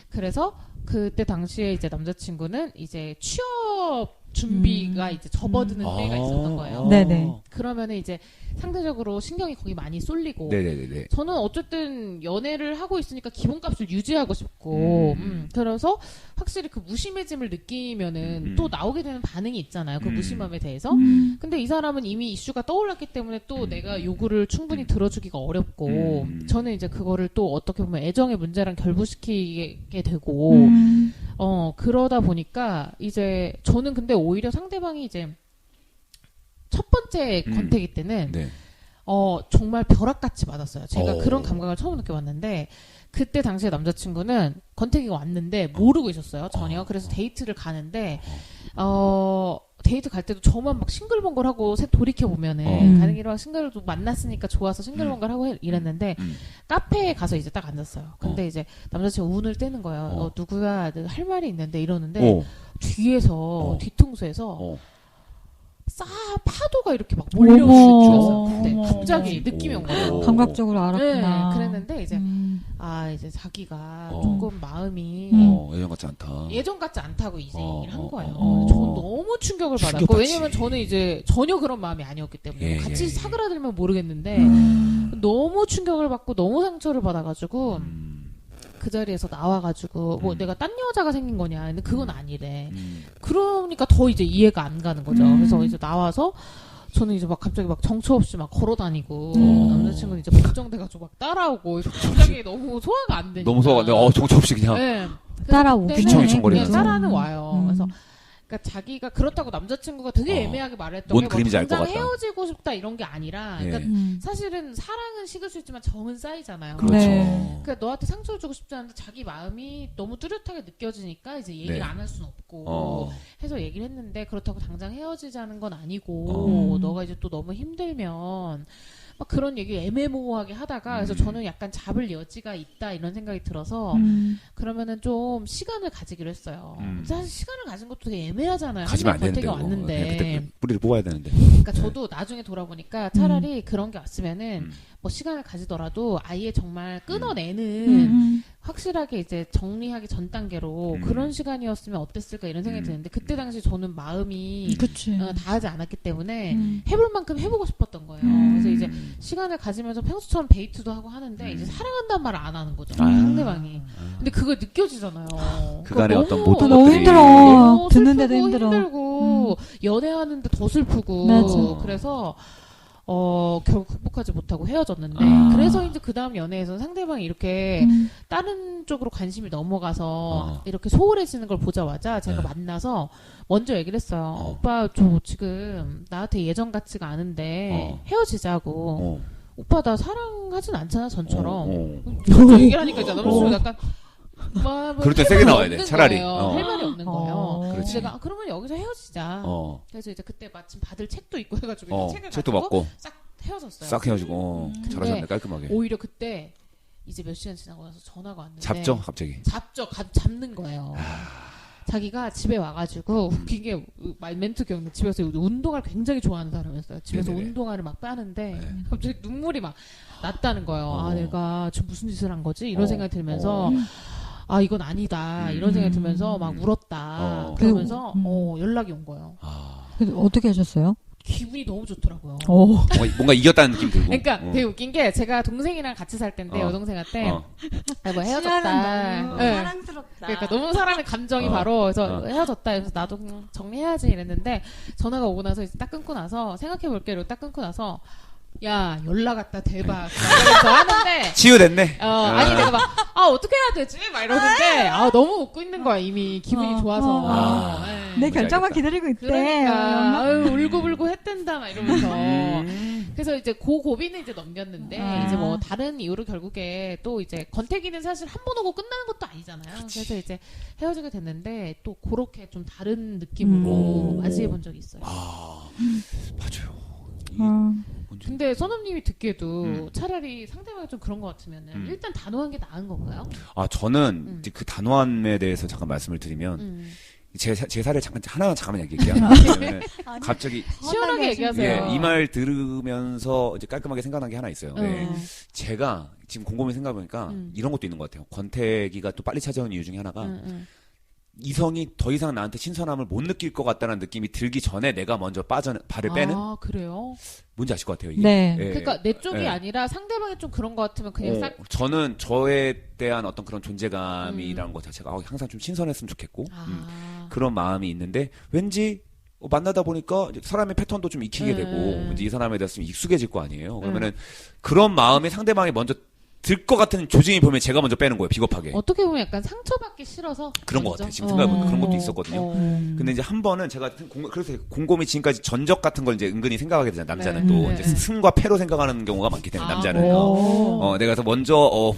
그래서 그때 당시에 이제 남자친구는 이제 취업 준비가 이제 접어드는 때가 있었던 거예요. 그러면은 이제 상대적으로 신경이 거기 많이 쏠리고. 네네네. 저는 어쨌든 연애를 하고 있으니까 기본값을 유지하고 싶고, 그래서 확실히 그 무심해짐을 느끼면은 또 나오게 되는 반응이 있잖아요. 그 무심함에 대해서. 근데 이 사람은 이미 이슈가 떠올랐기 때문에 또 내가 요구를 충분히 들어주기가 어렵고, 저는 이제 그거를 또 어떻게 보면 애정의 문제랑 결부시키게 되고, 그러다 보니까 이제 저는 근데 오히려 상대방이 이제 첫 번째 권태기 때는 네. 정말 벼락같이 맞았어요. 제가 그런 감각을 처음 느껴봤는데 그때 당시에 남자친구는 권태기가 왔는데 모르고 있었어요. 전혀. 그래서 데이트를 가는데 데이트 갈 때도 저만 막 싱글벙글하고 돌이켜보면은 가는 길에 막 싱글도 만났으니까 좋아서 싱글벙글하고 이랬는데 카페에 가서 이제 딱 앉았어요. 근데 이제 남자친구 운을 떼는 거예요. 누구야 할 말이 있는데 이러는데 뒤에서 뒤통수에서 파도가 이렇게 막 몰려오셨어요. 그때 갑자기 느낌이 온 거예요. 감각적으로 알았구나. 네, 그랬는데 이제 이제 자기가 조금 마음이 예전 같지 않다고 이제 얘기를 한 거예요. 저는 너무 충격을 받았고 왜냐면 저는 이제 전혀 그런 마음이 아니었기 때문에 같이 사그라들면 모르겠는데 너무 충격을 받고 너무 상처를 받아가지고 그 자리에서 나와가지고 뭐 내가 딴 여자가 생긴 거냐 근데 그건 아니래. 그러니까 더 이제 이해가 안 가는 거죠. 그래서 이제 나와서 저는 이제 막 갑자기 막 정처 없이 막 걸어다니고 남자친구는 이제 걱정돼가지고 막 따라오고 갑자기 너무 소화가 안 되니까 너무 소화가 안 돼. 정처 없이 그냥 따라오고 귀청귀청거리면서 따라는 와요. 그래서 그러니까 자기가 그렇다고 남자친구가 되게 애매하게 말했던 뭔 게 그림인지 알 것 당장 같다. 헤어지고 싶다 이런 게 아니라 그러니까 사실은 사랑은 식을 수 있지만 정은 쌓이잖아요. 그렇죠. 그러니까 너한테 상처를 주고 싶지 않은데 자기 마음이 너무 뚜렷하게 느껴지니까 이제 얘기를 안 할 수는 없고 해서 얘기를 했는데 그렇다고 당장 헤어지자는 건 아니고 너가 이제 또 너무 힘들면 막 그런 얘기 애매모호하게 하다가 그래서 저는 약간 잡을 여지가 있다 이런 생각이 들어서 그러면은 좀 시간을 가지기로 했어요. 사실 시간을 가진 것도 되게 애매하잖아요. 가지면 안 되는데 왔는데 그때 뿌리를 뽑아야 되는데. 그러니까 저도 나중에 돌아보니까 차라리 그런 게 왔으면은 뭐 시간을 가지더라도 아예 정말 끊어내는 확실하게 이제 정리하기 전 단계로 그런 시간이었으면 어땠을까 이런 생각이 드는데 그때 당시 저는 마음이 다하지 않았기 때문에 해볼 만큼 해보고 싶었던 거예요. 그래서 이제 시간을 가지면서 평소처럼 데이트도 하고 하는데 이제 사랑한다는 말을 안 하는 거죠. 상대방이. 근데 그거 느껴지잖아요. 그간의 어떤 모든 너무 힘들어. 듣는데도 힘들고 연애하는데 더 슬프고 맞아. 그래서 결국 극복하지 못하고 헤어졌는데 그래서 이제 그 다음 연애에서 상대방이 이렇게 다른 쪽으로 관심이 넘어가서 이렇게 소홀해지는 걸 보자마자 제가 만나서 먼저 얘기를 했어요. 오빠 저 지금 나한테 예전 같지가 않은데 헤어지자고. 오빠 나 사랑하진 않잖아 전처럼. 먼저 얘기를 하니까 이제 남자친구 약간 그럴 때 세게 나와야 돼. 차라리. 할 말이 없는 거예요. 그렇지. 제가 그러면 여기서 헤어지자. 그래서 이제 그때 마침 받을 책도 있고 해가지고 책도 받고 싹 헤어졌어요. 싹 헤어지고 잘하셨네 깔끔하게. 오히려 그때 이제 몇 시간 지나고 나서 전화가 왔는데 잡죠 갑자기. 잡는 거예요. 자기가 집에 와가지고 웃긴 게 멘트 기억나. 집에서 운동화를 굉장히 좋아하는 사람이었어요. 집에서 운동화를 막 빠는데 갑자기 눈물이 막 났다는 거예요. 내가 지금 무슨 짓을 한 거지? 이런 생각이 들면서 이건 아니다. 이런 생각이 들면서 막 울었다. 그러면서 연락이 온 거예요. 어떻게 하셨어요? 기분이 너무 좋더라고요. 뭔가 이겼다는 느낌 들고. 그러니까 되게 웃긴 게 제가 동생이랑 같이 살 때인데 여동생한테 뭐 헤어졌다. 사랑스럽다. 그러니까 너무 사람의 감정이 바로 그래서 헤어졌다. 그래서 나도 그냥 정리해야지 이랬는데 전화가 오고 나서 이제 딱 끊고 나서 생각해볼게 이러고 딱 끊고 나서 야 연락 왔다 대박 그래서 하는데 치유됐네. 아니 내가 막 어떻게 해야 되지 막 이러는데 너무 웃고 있는 거야 이미 기분이 좋아서 내 결정만 기다리고 있대. 그러니까 울고불고 했댄다 막 이러면서 그래서 이제 고비는 이제 넘겼는데 이제 뭐 다른 이유로 결국에 또 이제 권태기는 사실 한 번 오고 끝나는 것도 아니잖아요. 그래서 이제 헤어지게 됐는데 또 그렇게 좀 다른 느낌으로 맞이해본 적이 있어요. 맞아요. 근데 선우님이 듣기에도 차라리 상대방이 좀 그런 것 같으면은 일단 단호한 게 나은 건가요? 저는 이제 그 단호함에 대해서 잠깐 말씀을 드리면 제 사례 잠깐만 얘기할게요. 갑자기 시원하게 얘기하세요. 이 말 들으면서 이제 깔끔하게 생각난 게 하나 있어요. 제가 지금 곰곰이 생각해보니까 이런 것도 있는 것 같아요. 권태기가 또 빨리 찾아온 이유 중에 하나가 이성이 더 이상 나한테 신선함을 못 느낄 것 같다는 느낌이 들기 전에 내가 먼저 발을 빼는? 아, 그래요? 뭔지 아실 것 같아요, 이게. 네. 예. 그러니까 내 쪽이 예. 아니라 상대방이 좀 그런 것 같으면 그냥 싹. 저는 저에 대한 어떤 그런 존재감이라는 것 자체가 항상 좀 신선했으면 좋겠고, 그런 마음이 있는데, 왠지 만나다 보니까 사람의 패턴도 좀 익히게 되고, 이제 이 사람에 대해서 좀 익숙해질 거 아니에요. 그러면은 그런 마음이 상대방이 먼저 들 것 같은 조짐이 보면 제가 먼저 빼는 거예요, 비겁하게. 어떻게 보면 약간 상처받기 싫어서 그런 것 같아요. 지금 생각해보면 그런 것도 있었거든요. 근데 이제 한 번은 제가 그래서 곰곰이 지금까지 전적 같은 걸 이제 은근히 생각하게 되잖아요. 남자는 또 이제 승과 패로 생각하는 경우가 많기 때문에 남자는. 내가 그래서 먼저 뭐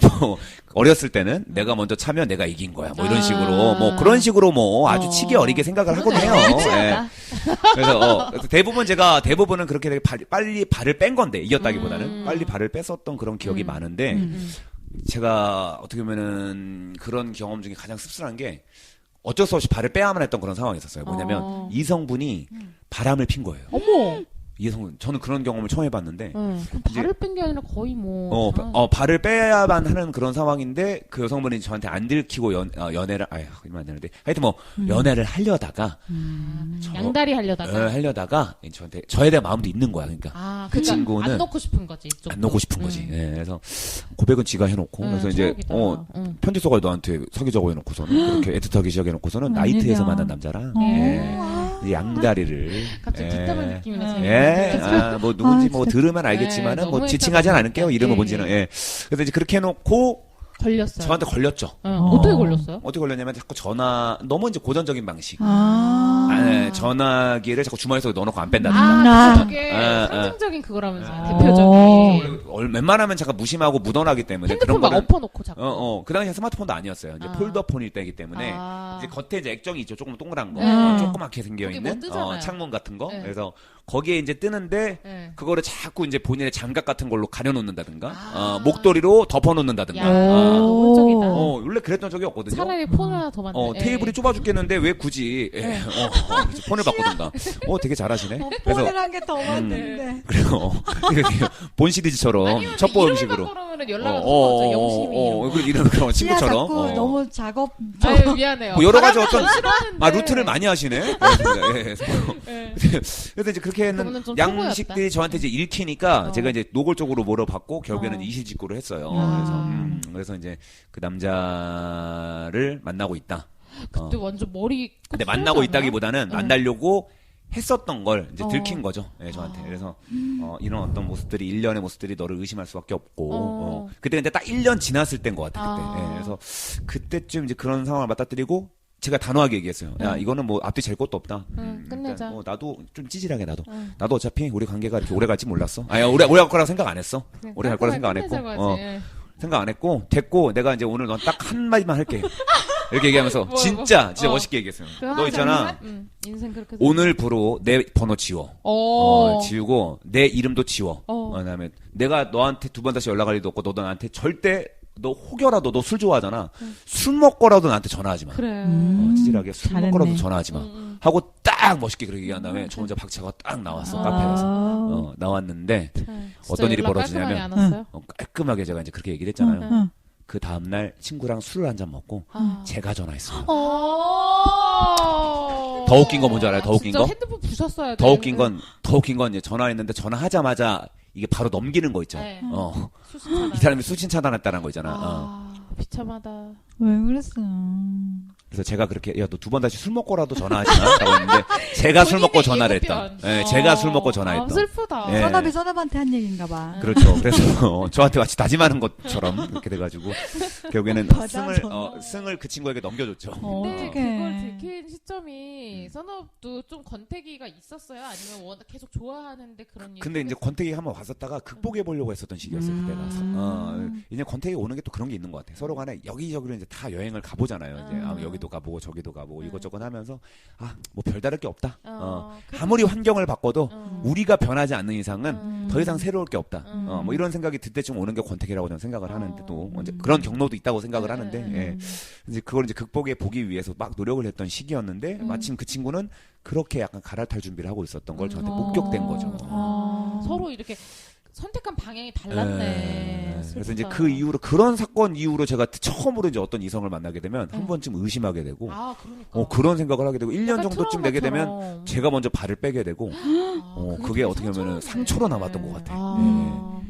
어렸을 때는 내가 먼저 차면 내가 이긴 거야. 뭐 이런 식으로 뭐 그런 식으로 뭐 아주 치기 어리게 생각을 하곤 해요. 예. 그래서 대부분은 그렇게 되게 빨리 발을 뺀 건데 이겼다기보다는 빨리 발을 뺐었던 그런 기억이 많은데. 제가 어떻게 보면은 그런 경험 중에 가장 씁쓸한 게 어쩔 수 없이 발을 빼야만 했던 그런 상황이 있었어요. 뭐냐면 이성분이 바람을 핀 거예요. 어머! 이성분. 저는 그런 경험을 처음 해봤는데. 발을 뺀 게 아니라 거의 뭐. 발을 빼야만 하는 그런 상황인데 그 여성분이 저한테 안 들키고 연애를, 그러면 안 되는데. 하여튼 뭐, 연애를 하려다가. 양다리 하려다가. 하려다가 저에 대한 마음도 있는 거야. 그러니까. 그 친구는. 안 놓고 싶은 거지. 안 놓고 싶은 거지. 예, 그래서 고백은 지가 해놓고. 그래서 이제, 편지 써가 너한테 사귀자고 해놓고서는. 그렇게 애틋하게 시작해놓고서는 나이트에서 만난 남자랑. 양다리를. 갑자기 뒷담화 느낌이 나서. 뭐 누군지 뭐 들으면 알겠지만은 뭐 지칭하진 않을게요. 이름은 뭔지는. 예. 그래서 이제 그렇게 해놓고 걸렸어요. 저한테 걸렸죠. 어떻게 걸렸어요? 어떻게 걸렸냐면 자꾸 너무 이제 고전적인 방식. 전화기를 자꾸 주머니에 넣어놓고 안 뺀다든가. 그게 상징적인 그거라면서 대표적인. 웬만하면 잠깐 무심하고 묻어나기 때문에 핸드폰 막 엎어놓고 자꾸. 그 당시에 스마트폰도 아니었어요. 이제 폴더폰일 때이기 때문에 이제 겉에 이제 액정이 있죠. 조금 동그란 거, 조그맣게 생겨 있는 창문 같은 거. 그래서 거기에 이제 뜨는데 그거를 자꾸 이제 본인의 장갑 같은 걸로 가려놓는다든가, 목도리로 덮어놓는다든가. 노골적이다. 원래 그랬던 적이 없거든요. 차라리 폰 하나 더 만들. 테이블이 좁아 죽겠는데 왜 굳이 폰을 바꾸든가. 되게 잘하시네. 폰이란 게 더 많은데. 그래요. 본 시리즈처럼 첩보 음식으로. 그러면은 연락을 하죠. 영심이. 이런 그런 친구처럼. 자꾸 너무 작업. 아유, 미안해요. 뭐 여러 가지 어떤 루트를 많이 하시네. 그래서 이제 그렇게 했는 양식들이 저한테 이제 읽히니까 제가 이제 노골적으로 물어봤고 결국에는 이실직고를 했어요. 그래서 이제 그 남자를 만나고 있다. 그때 완전 머리. 근데 만나고 있다기보다는 만나려고 했었던 걸 이제 들킨 거죠. 네, 저한테. 그래서 이런 어떤 모습들이 일련의 모습들이 너를 의심할 수밖에 없고. 그때 근데 딱 1년 지났을 때인 것 같아. 그때. 네, 그래서 그때쯤 이제 그런 상황을 맞닥뜨리고 제가 단호하게 얘기했어요. 야, 이거는 뭐 앞뒤 잴 것도 없다. 끝내자. 그러니까 나도 좀 찌질하게 나도 어차피 우리 관계가 이렇게 오래 갈지 몰랐어. 오래 갈 거라고 생각 안 했어. 오래 갈 거라 생각 안 했고. 생각 안 했고 됐고 내가 이제 오늘 넌 딱 한마디만 할게. 이렇게 얘기하면서 진짜 멋있게 얘기했어요. 너 있잖아. 인생 그렇게 오늘부로 내 번호 지워. 지우고 내 이름도 지워. 그다음에 내가 너한테 2번 다시 연락할 일도 없고 너도 나한테 절대 너 혹여라도 너 술 좋아하잖아. 술 먹고라도 나한테 전화하지 마. 그래. 찌질하게 술 먹고라도 전화하지 마. 하고 딱 멋있게 그렇게 얘기한 다음에 저 혼자 박차가 딱 나왔어. 카페에서. 나왔는데 어떤 일이 벌어지냐면 깔끔하게 제가 이제 그렇게 얘기를 했잖아요. 그 다음날 친구랑 술을 한잔 먹고 제가 전화했어요. 더 웃긴 건 뭔지 알아요? 더 웃긴 거? 핸드폰 부셨어야 돼. 더 웃긴 건 이제 전화했는데 전화하자마자 이게 바로 넘기는 거 있죠. 네. 이 사람이 수신 차단했다는 거 있잖아. 비참하다. 왜 그랬어? 그래서 제가 그렇게 야 너 2번 다시 술 먹고라도 전화하지 마라고 했는데 제가 술 먹고 전화를 했다. 네, 제가 술 먹고 전화했다. 슬프다. 네. 선업한테 한 얘기인가 봐. 그렇죠. 그래서 저한테 마치 다짐하는 것처럼 그렇게 돼가지고 결국에는 승을 그 친구에게 넘겨줬죠. 근데 그걸 들킨 시점이 선업도 좀 권태기가 있었어요? 아니면 워낙 계속 좋아하는데 그런 일이? 근데 이제 권태기 한번 왔었다가 극복해 보려고 했었던 시기였어요. 그때가. 이제 권태기 오는 게 또 그런 게 있는 것 같아요. 서로 간에 여기저기로 이제 다 여행을 가보잖아요. 이제 여기도 가보고 저기도 가보고 이것저것 하면서 뭐 별다를 게 없다. 아무리 환경을 바꿔도 우리가 변하지 않는 이상은 더 이상 새로울 게 없다. 뭐 이런 생각이 들 때쯤 오는 게 권태기라고 저는 생각을 하는데 또 이제 그런 경로도 있다고 생각을 하는데 이제 그걸 이제 극복해 보기 위해서 막 노력을 했던 시기였는데 마침 그 친구는 그렇게 약간 갈아탈 준비를 하고 있었던 걸 저한테 목격된 거죠. 서로 이렇게 선택한 방향이 달랐네. 그래서 이제 그 이후로 그런 사건 이후로 제가 처음으로 이제 어떤 이성을 만나게 되면 한 번쯤 의심하게 되고 그러니까. 그런 생각을 하게 되고 1년 정도쯤 되게 되면 제가 먼저 발을 빼게 되고 그게 어떻게 보면 상처로 남았던 것 같아요.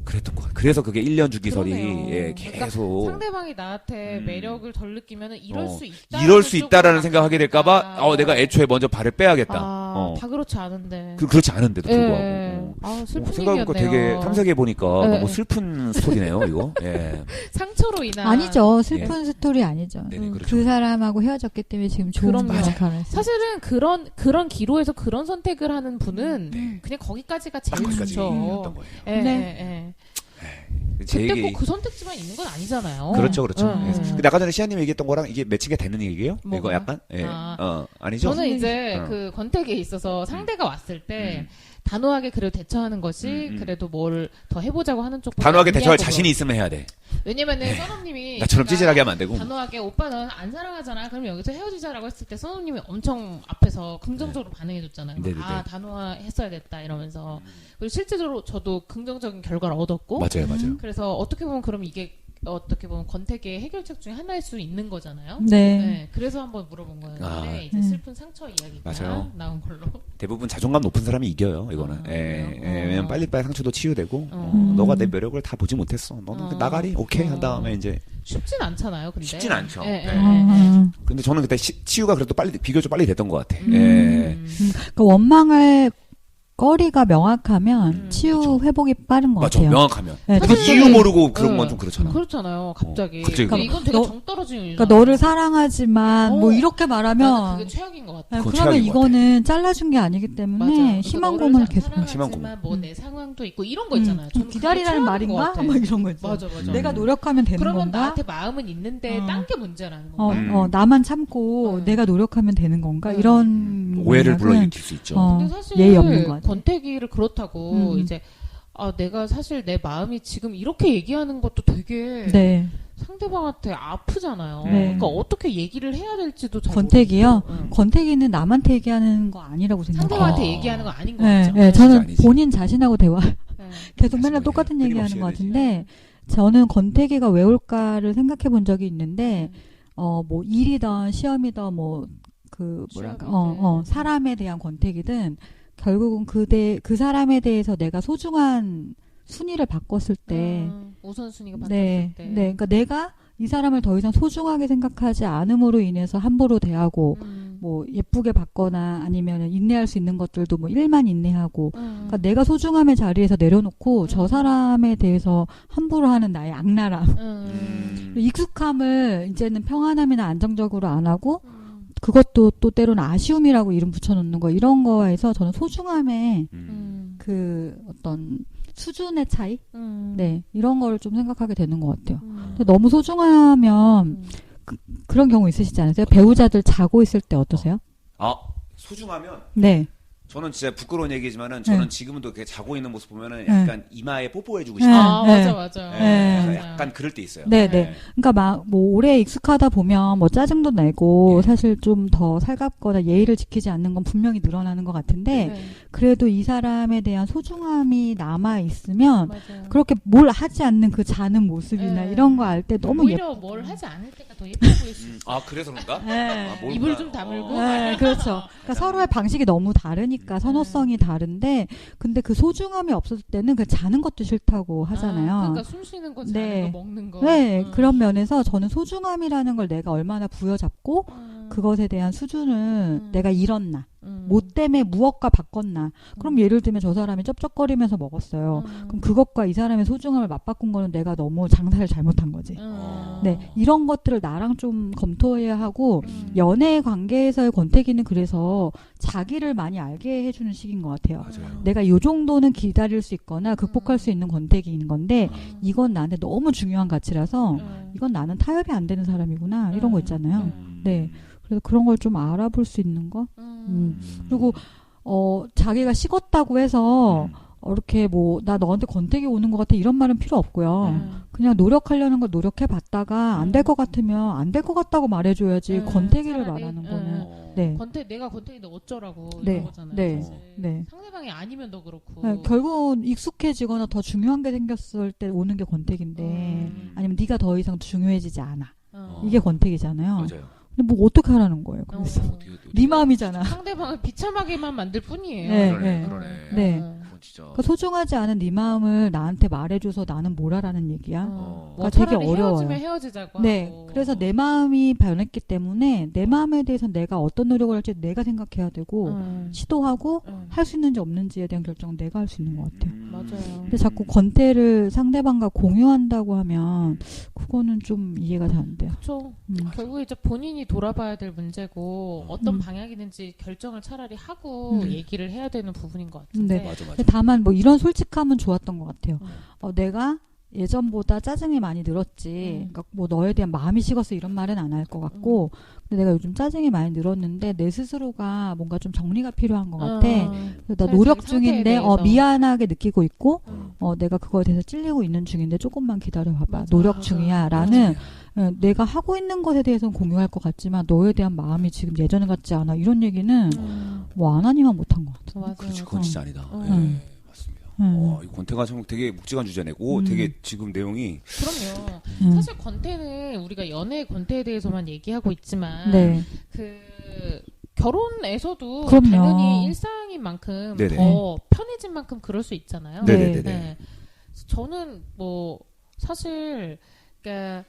그랬던 것 같아요. 그래서 그게 1년 주기설이 계속 그러니까 상대방이 나한테 매력을 덜 느끼면은 이럴 수 있다라는 생각하게 될까봐 내가 애초에 먼저 발을 빼야겠다. 다 그렇지 않은데. 그렇지 않은데도 불구하고. 슬픈 생각해보니까 되게 탐색해 보니까 너무 슬픈 스토리네요, 이거. 상처로 인한. 아니죠. 슬픈 스토리 아니죠. 네네, 그렇죠. 그 사람하고 헤어졌기 때문에 지금 좋은 방향을. 사실은 그런 기로에서 그런 선택을 하는 분은 그냥 거기까지가 제일 좋죠. 그때 꼭 그 선택지만 있는 건 아니잖아요. 그렇죠. 근데 아까 전에 시아님이 얘기했던 거랑 이게 매치가 되는 얘기예요? 이거 약간? 아니죠? 저는 이제 그 권태기에 있어서 상대가 왔을 때 단호하게 그래도 대처하는 것이 그래도 뭘 더 해보자고 하는 쪽보다 단호하게 대처할 자신이 있으면 해야 돼. 왜냐면은 써놈님이 나처럼 찌질하게 하면 안 되고 단호하게 오빠는 안 사랑하잖아. 그럼 여기서 헤어지자라고 했을 때 써놈님이 엄청 앞에서 긍정적으로 반응해줬잖아요. 단호했어야 됐다 이러면서 그리고 실제로 저도 긍정적인 결과를 얻었고 맞아요. 그래서 어떻게 보면 그럼 이게 어떻게 보면 권태기의 해결책 중에 하나일 수 있는 거잖아요. 그래서 한번 물어본 거였는데 이제 슬픈 상처 이야기가 나온 걸로. 대부분 자존감 높은 사람이 이겨요. 이거는. 왜냐면 빨리빨리 상처도 치유되고 너가 내 매력을 다 보지 못했어. 너는 나가리 오케이 한 다음에 이제 쉽진 않잖아요. 근데 쉽진 않죠. 근데 저는 그때 치유가 그래도 비교적 빨리 됐던 것 같아. 그러니까 원망을 거리가 명확하면 치유 회복이 빠른 것 같아요. 명확하면. 이유 모르고 그런 건 좀 그렇잖아. 그렇잖아요. 갑자기. 그러니까 이건 되게 정 떨어지는 일이잖아. 그러니까 너를 사랑하지만 뭐 이렇게 말하면 그게 최악인 것 같아. 그러면 이거는 잘라준 게 아니기 때문에 희망 고문을 계속. 희망 고문. 뭐 내 상황도 있고 이런 거 있잖아요. 기다리라는 말인가? 뭐 이런 거 있죠. 맞아. 내가 노력하면 되는 그러면 건가? 나한테 마음은 있는데 딴 게 문제라는 건가? 나만 참고 내가 노력하면 되는 건가? 이런 오해를 불러일으킬 수 있죠. 근데 사실 예의 없는 것 같아. 권태기를 그렇다고 이제 내가 사실 내 마음이 지금 이렇게 얘기하는 것도 되게 상대방한테 아프잖아요. 그러니까 어떻게 얘기를 해야 될지도 잘 권태기요? 권태기는 남한테 얘기하는 거 아니라고 생각해요. 상대방한테 얘기하는 거 아닌 거 같죠? 저는 본인 자신하고 대화 계속 맨날 똑같은 얘기하는 것 같은데 저는 권태기가 왜 올까를 생각해 본 적이 있는데 뭐 일이든 시험이든 뭐 사람에 대한 권태기든 결국은 그 사람에 대해서 내가 소중한 순위를 바꿨을 때 우선순위가 바뀌었을 때 그러니까 내가 이 사람을 더 이상 소중하게 생각하지 않음으로 인해서 함부로 대하고 뭐 예쁘게 받거나 아니면 인내할 수 있는 것들도 뭐 일만 인내하고 그러니까 내가 소중함의 자리에서 내려놓고 저 사람에 대해서 함부로 하는 나의 악랄함 익숙함을 이제는 평안함이나 안정적으로 안 하고 그것도 또 때로는 아쉬움이라고 이름 붙여놓는 거 이런 거에서 저는 소중함의 그 어떤 수준의 차이 이런 걸 좀 생각하게 되는 것 같아요. 근데 너무 소중하면 그런 경우 있으시지 않으세요? 배우자들 자고 있을 때 어떠세요? 소중하면 저는 진짜 부끄러운 얘기지만은 저는 지금도 이렇게 자고 있는 모습 보면은 약간 이마에 뽀뽀해주고 싶어요. 맞아. 약간 그럴 때 있어요. 그러니까 막 뭐 오래 익숙하다 보면 뭐 짜증도 내고 사실 좀 더 살갑거나 예의를 지키지 않는 건 분명히 늘어나는 것 같은데 그래도 이 사람에 대한 소중함이 남아 있으면 그렇게 뭘 하지 않는 그 자는 모습이나 이런 거 알 때 너무 오히려 뭘 하지 않을 때가 더 예뻐 보일 수 있어. 그래서 그런가? 입을 좀 다물고. 그렇죠. 그러니까 서로의 방식이 너무 다르니까 선호성이 다른데 근데 그 소중함이 없었을 때는 그 자는 것도 싫다고 하잖아요. 그러니까 숨 쉬는 거, 자는 거, 먹는 거. 그런 면에서 저는 소중함이라는 걸 내가 얼마나 부여잡고 그것에 대한 수준을 내가 잃었나. 뭐 때문에 무엇과 바꿨나. 그럼 예를 들면 저 사람이 쩝쩝거리면서 먹었어요. 그럼 그것과 이 사람의 소중함을 맞바꾼 거는 내가 너무 장사를 잘못한 거지. 이런 것들을 나랑 좀 검토해야 하고 연애 관계에서의 권태기는 그래서 자기를 많이 알게 해주는 시기인 것 같아요. 내가 이 정도는 기다릴 수 있거나 극복할 수 있는 권태기인 건데 이건 나한테 너무 중요한 가치라서 이건 나는 타협이 안 되는 사람이구나. 이런 거 있잖아요. 그래서 그런 걸 좀 알아볼 수 있는 거. 그리고 자기가 식었다고 해서 이렇게 뭐 나 너한테 권태기 오는 것 같아 이런 말은 필요 없고요. 그냥 노력하려는 걸 노력해 봤다가 안 될 것 같으면 안 될 것 같다고 말해줘야지 권태기를 말하는 거는 네. 내가 권태기인데 어쩌라고 네. 이런 거잖아요. 네. 사실. 네. 상대방이 아니면 더 그렇고. 네, 결국은 익숙해지거나 더 중요한 게 생겼을 때 오는 게 권태기인데 아니면 네가 더 이상 중요해지지 않아. 이게 권태기잖아요. 맞아요. 근데 뭐 어떻게 하라는 거예요? 그래서 네 마음이잖아. 상대방을 비참하게만 만들 뿐이에요. 네, 그러네. 네. 그건 진짜. 그러니까 소중하지 않은 네 마음을 나한테 말해줘서 나는 뭘 하라는 얘기야. 뭐 되게 차라리 어려워요. 헤어지면 헤어지자고 네, 하고. 그래서 내 마음이 변했기 때문에 내 마음에 대해서 내가 어떤 노력을 할지 내가 생각해야 되고 시도하고 할 수 있는지 없는지에 대한 결정은 내가 할 수 있는 것 같아요. 맞아요. 근데 자꾸 권태를 상대방과 공유한다고 하면 그거는 좀 이해가 잘 안 돼요. 그렇죠. 결국 이제 본인이 돌아봐야 될 문제고 어떤 방향이든지 결정을 차라리 하고 얘기를 해야 되는 부분인 것 같은데. 네. 맞아. 근데 다만 뭐 이런 솔직함은 좋았던 것 같아요. 내가 예전보다 짜증이 많이 늘었지. 그러니까 뭐 너에 대한 마음이 식어서 이런 말은 안 할 것 같고, 근데 내가 요즘 짜증이 많이 늘었는데 내 스스로가 뭔가 좀 정리가 필요한 것 같아. 그래서 나 노력 중인데 미안하게 느끼고 있고, 내가 그거에 대해서 찔리고 있는 중인데 조금만 기다려봐봐. 노력 중이야라는. 내가 하고 있는 것에 대해서는 공유할 것 같지만 너에 대한 마음이 지금 예전 같지 않아. 이런 얘기는 뭐 안 하니만 못한 것 같아. 맞아요. 그렇지, 그건 진짜 아니다. 네, 맞습니다. 이 권태가 참 되게 묵직한 주제네고 되게 지금 내용이 그럼요. 사실 권태는 우리가 연애 권태에 대해서만 얘기하고 있지만 네. 그 결혼에서도 그럼요. 당연히 일상인 만큼 네네. 더 편해진 만큼 그럴 수 있잖아요. 네네네. 네. 저는 뭐 사실 그러니까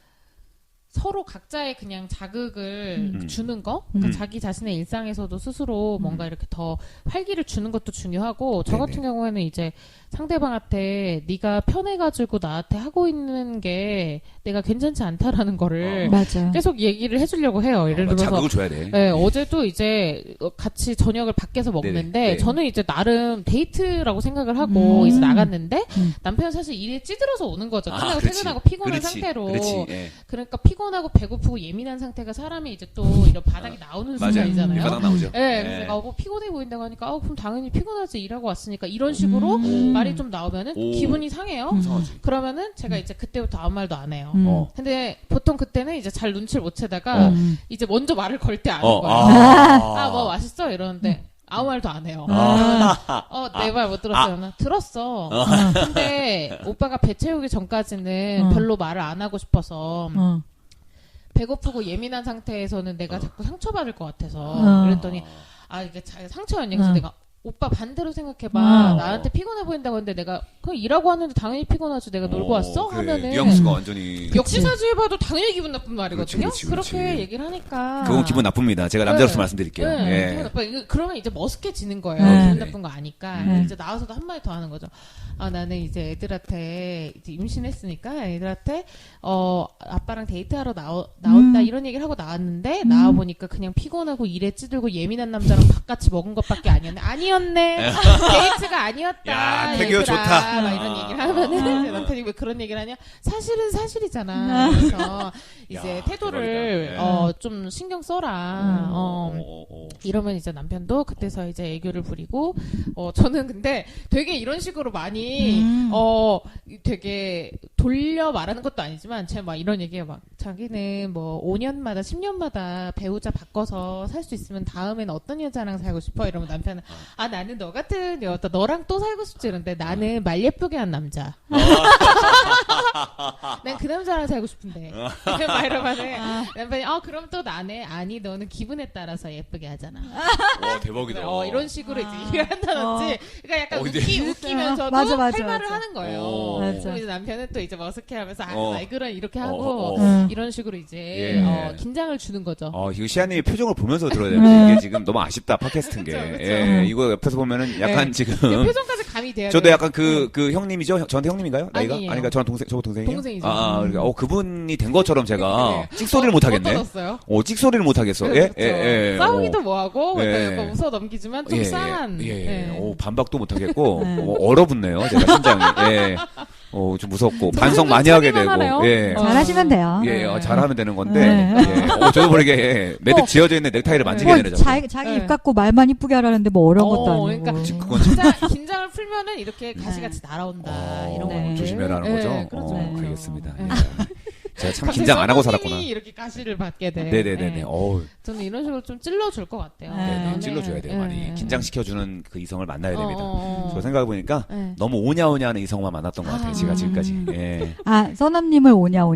서로 각자의 그냥 자극을 주는 거, 그러니까 자기 자신의 일상에서도 스스로 뭔가 이렇게 더 활기를 주는 것도 중요하고, 저 같은 경우에는 이제 상대방한테 네가 편해가지고 나한테 하고 있는 게 내가 괜찮지 않다라는 거를 맞아요. 계속 얘기를 해주려고 해요. 예를 들어서 자극을 줘야 돼. 네, 어제도 이제 같이 저녁을 밖에서 먹는데 네네. 저는 이제 나름 데이트라고 생각을 하고 이제 나갔는데 남편은 사실 일에 찌들어서 오는 거죠. 끝나고 그렇지. 퇴근하고 피곤한 그렇지. 상태로. 그렇지. 예. 그러니까 피곤하고 배고프고 예민한 상태가 사람이 이제 또 이런 바닥이 나오는 순간이잖아요. 바닥 나오죠. 네, 그래서 내가 피곤해 보인다고 하니까 그럼 당연히 피곤하지, 일하고 왔으니까 이런 식으로 말이 좀 나오면은 기분이 상해요. 그러면은 제가 이제 그때부터 아무 말도 안 해요. 근데 보통 그때는 이제 잘 눈치를 못 채다가 이제 먼저 말을 걸 때 아는 거예요. 뭐 맛있어 이러는데 아무 말도 안 해요. 내 말 못 들었어요. 들었어. 근데 오빠가 배 채우기 전까지는 별로 말을 안 하고 싶어서 배고프고 예민한 상태에서는 내가 자꾸 상처받을 것 같아서 그랬더니 이게 상처였냐. 그래서 내가 오빠 반대로 생각해봐. 나한테 피곤해 보인다고 했는데 내가 그냥 일하고 왔는데 당연히 피곤하지. 내가 놀고 왔어? 그래. 하면은 뉘앙스가 완전히 역지사지해봐도 당연히 기분 나쁜 말이거든요. 그렇지. 그렇게 얘기를 하니까 그건 기분 나쁩니다. 제가 남자로서 말씀드릴게요. 네, 기분 나빠. 그러면 이제 머쓱해지는 거예요. 기분 나쁜 거 아니까. 이제 나와서도 한마디 더 하는 거죠. 나는 이제 애들한테 이제 임신했으니까 애들한테 아빠랑 데이트하러 나온다 이런 얘기를 하고 나왔는데 나와 보니까 그냥 피곤하고 일에 찌들고 예민한 남자랑 밥 같이 먹은 것밖에 아니었네. 데이트가 아니었다. 야, 태교 좋다. 막 이런 얘기를 하면은 제 남편이 왜 그런 얘기를 하냐? 사실은 사실이잖아. 그래서 이제 태도를 좀 신경 써라. 이러면 이제 남편도 그때서 이제 애교를 부리고 저는 근데 되게 이런 식으로 많이 되게 돌려 말하는 것도 아니지만 제가 막 이런 얘기해요. 막 자기는 뭐 5년마다 10년마다 배우자 바꿔서 살 수 있으면 다음에는 어떤 여자랑 살고 싶어? 이러면 남편은 나는 너 같은 여자 너랑 또 살고 싶지. 이런데 나는 말 예쁘게 한 남자. 난 그 남자랑 살고 싶은데. 막 이러면은 남편이 그럼 또 나네. 아니 너는 기분에 따라서 예쁘게 하잖아. 와, 대박이다. 이런 식으로 이제 얘기를 한다든지. 그러니까 약간 웃기면서도 맞아. 할 말을 하는 거예요. 맞아. 그럼 이제 남편은 또 이제 머쓱해하면서 왜 그래 이렇게 하고 이런 식으로 이제 긴장을 주는 거죠. 이거 시아님의 표정을 보면서 들어야 되는데 이게 지금 너무 아쉽다 팟캐스트인 게. 그쵸. 이거 옆에서 보면은 약간 지금 표정까지 감이 돼야 저도 돼요. 약간 그 형님이죠? 저한테 형님인가요? 나이가? 아니에요. 아니가 저랑 저거 동생이에요? 동생이죠. 그러니까 그분이 된 것처럼 제가 찍소리를 못 하겠네. 어떠셨어요? 찍소리를 못 하겠어. 예. 싸우기도 뭐하고 예. 약간 웃어 넘기지만 좀 싸한. 반박도 못 하겠고 얼어붙네요. 제가 심장이. 좀 무섭고 반성 많이 하게 되고. 잘하시면 돼요. 잘하면 되는 건데. 저도 모르게 매듭 지어져 있는 넥타이를 만지게 되는 점. 자기 입 갖고 말만 이쁘게 하라는데 뭐 어려운 것도 아니고. 그러니까 그건 긴장을 풀면은 이렇게 가시같이 날아온다. 이런 거 조심해라는 거죠. 그렇죠. 알겠습니다. 제가 참 긴장 안 하고 살았구나. 이렇게 가시를 받게 돼. 네네네네. 어우. 저는 이런 식으로 좀 찔러줄 것 같아요. 네네. 찔러줘야 돼요, 많이. 긴장시켜주는 그 이성을 만나야 됩니다. 저 생각해보니까 너무 오냐오냐 하는 이성만 만났던 것 같아요, 제가 지금까지. 예. 아, 써남님을 오냐.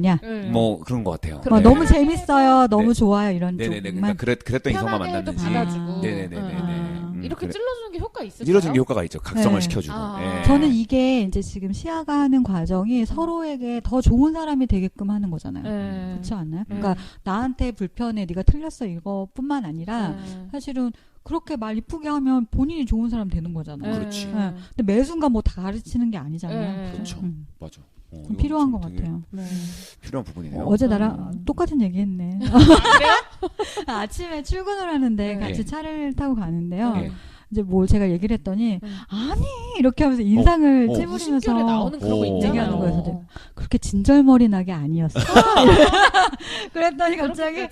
뭐, 그런 것 같아요. 네. 너무 재밌어요. 너무 좋아요. 이런 네네네. 쪽만. 그러니까 그랬던 이성만 만났는지. 받아주고. 네네네네. 이렇게 찔러주는 게 효과 있을까요? 찔러주는 게 효과가 있죠. 각성을 시켜주고. 예. 저는 이게 이제 지금 시아가 하는 과정이 서로에게 더 좋은 사람이 되게끔 하는 거잖아요. 그렇지 않나요? 그러니까 나한테 불편해, 네가 틀렸어 이거뿐만 아니라 사실은 그렇게 말 이쁘게 하면 본인이 좋은 사람 되는 거잖아요. 그렇지. 네. 근데 매 순간 뭐 다 가르치는 게 아니잖아요. 그렇죠. 맞아. 필요한 것 같아요. 필요한 부분이네요. 어제 나랑 똑같은 얘기했네. 아침에 출근을 하는데 같이 차를 타고 가는데요. 이제 뭐 제가 얘기를 했더니 아니 이렇게 하면서 인상을 찌푸리면서 나오는 그런 거 있잖아요. 얘기하는 거예요. 그렇게 진절머리 나게 아니었어. 그랬더니 갑자기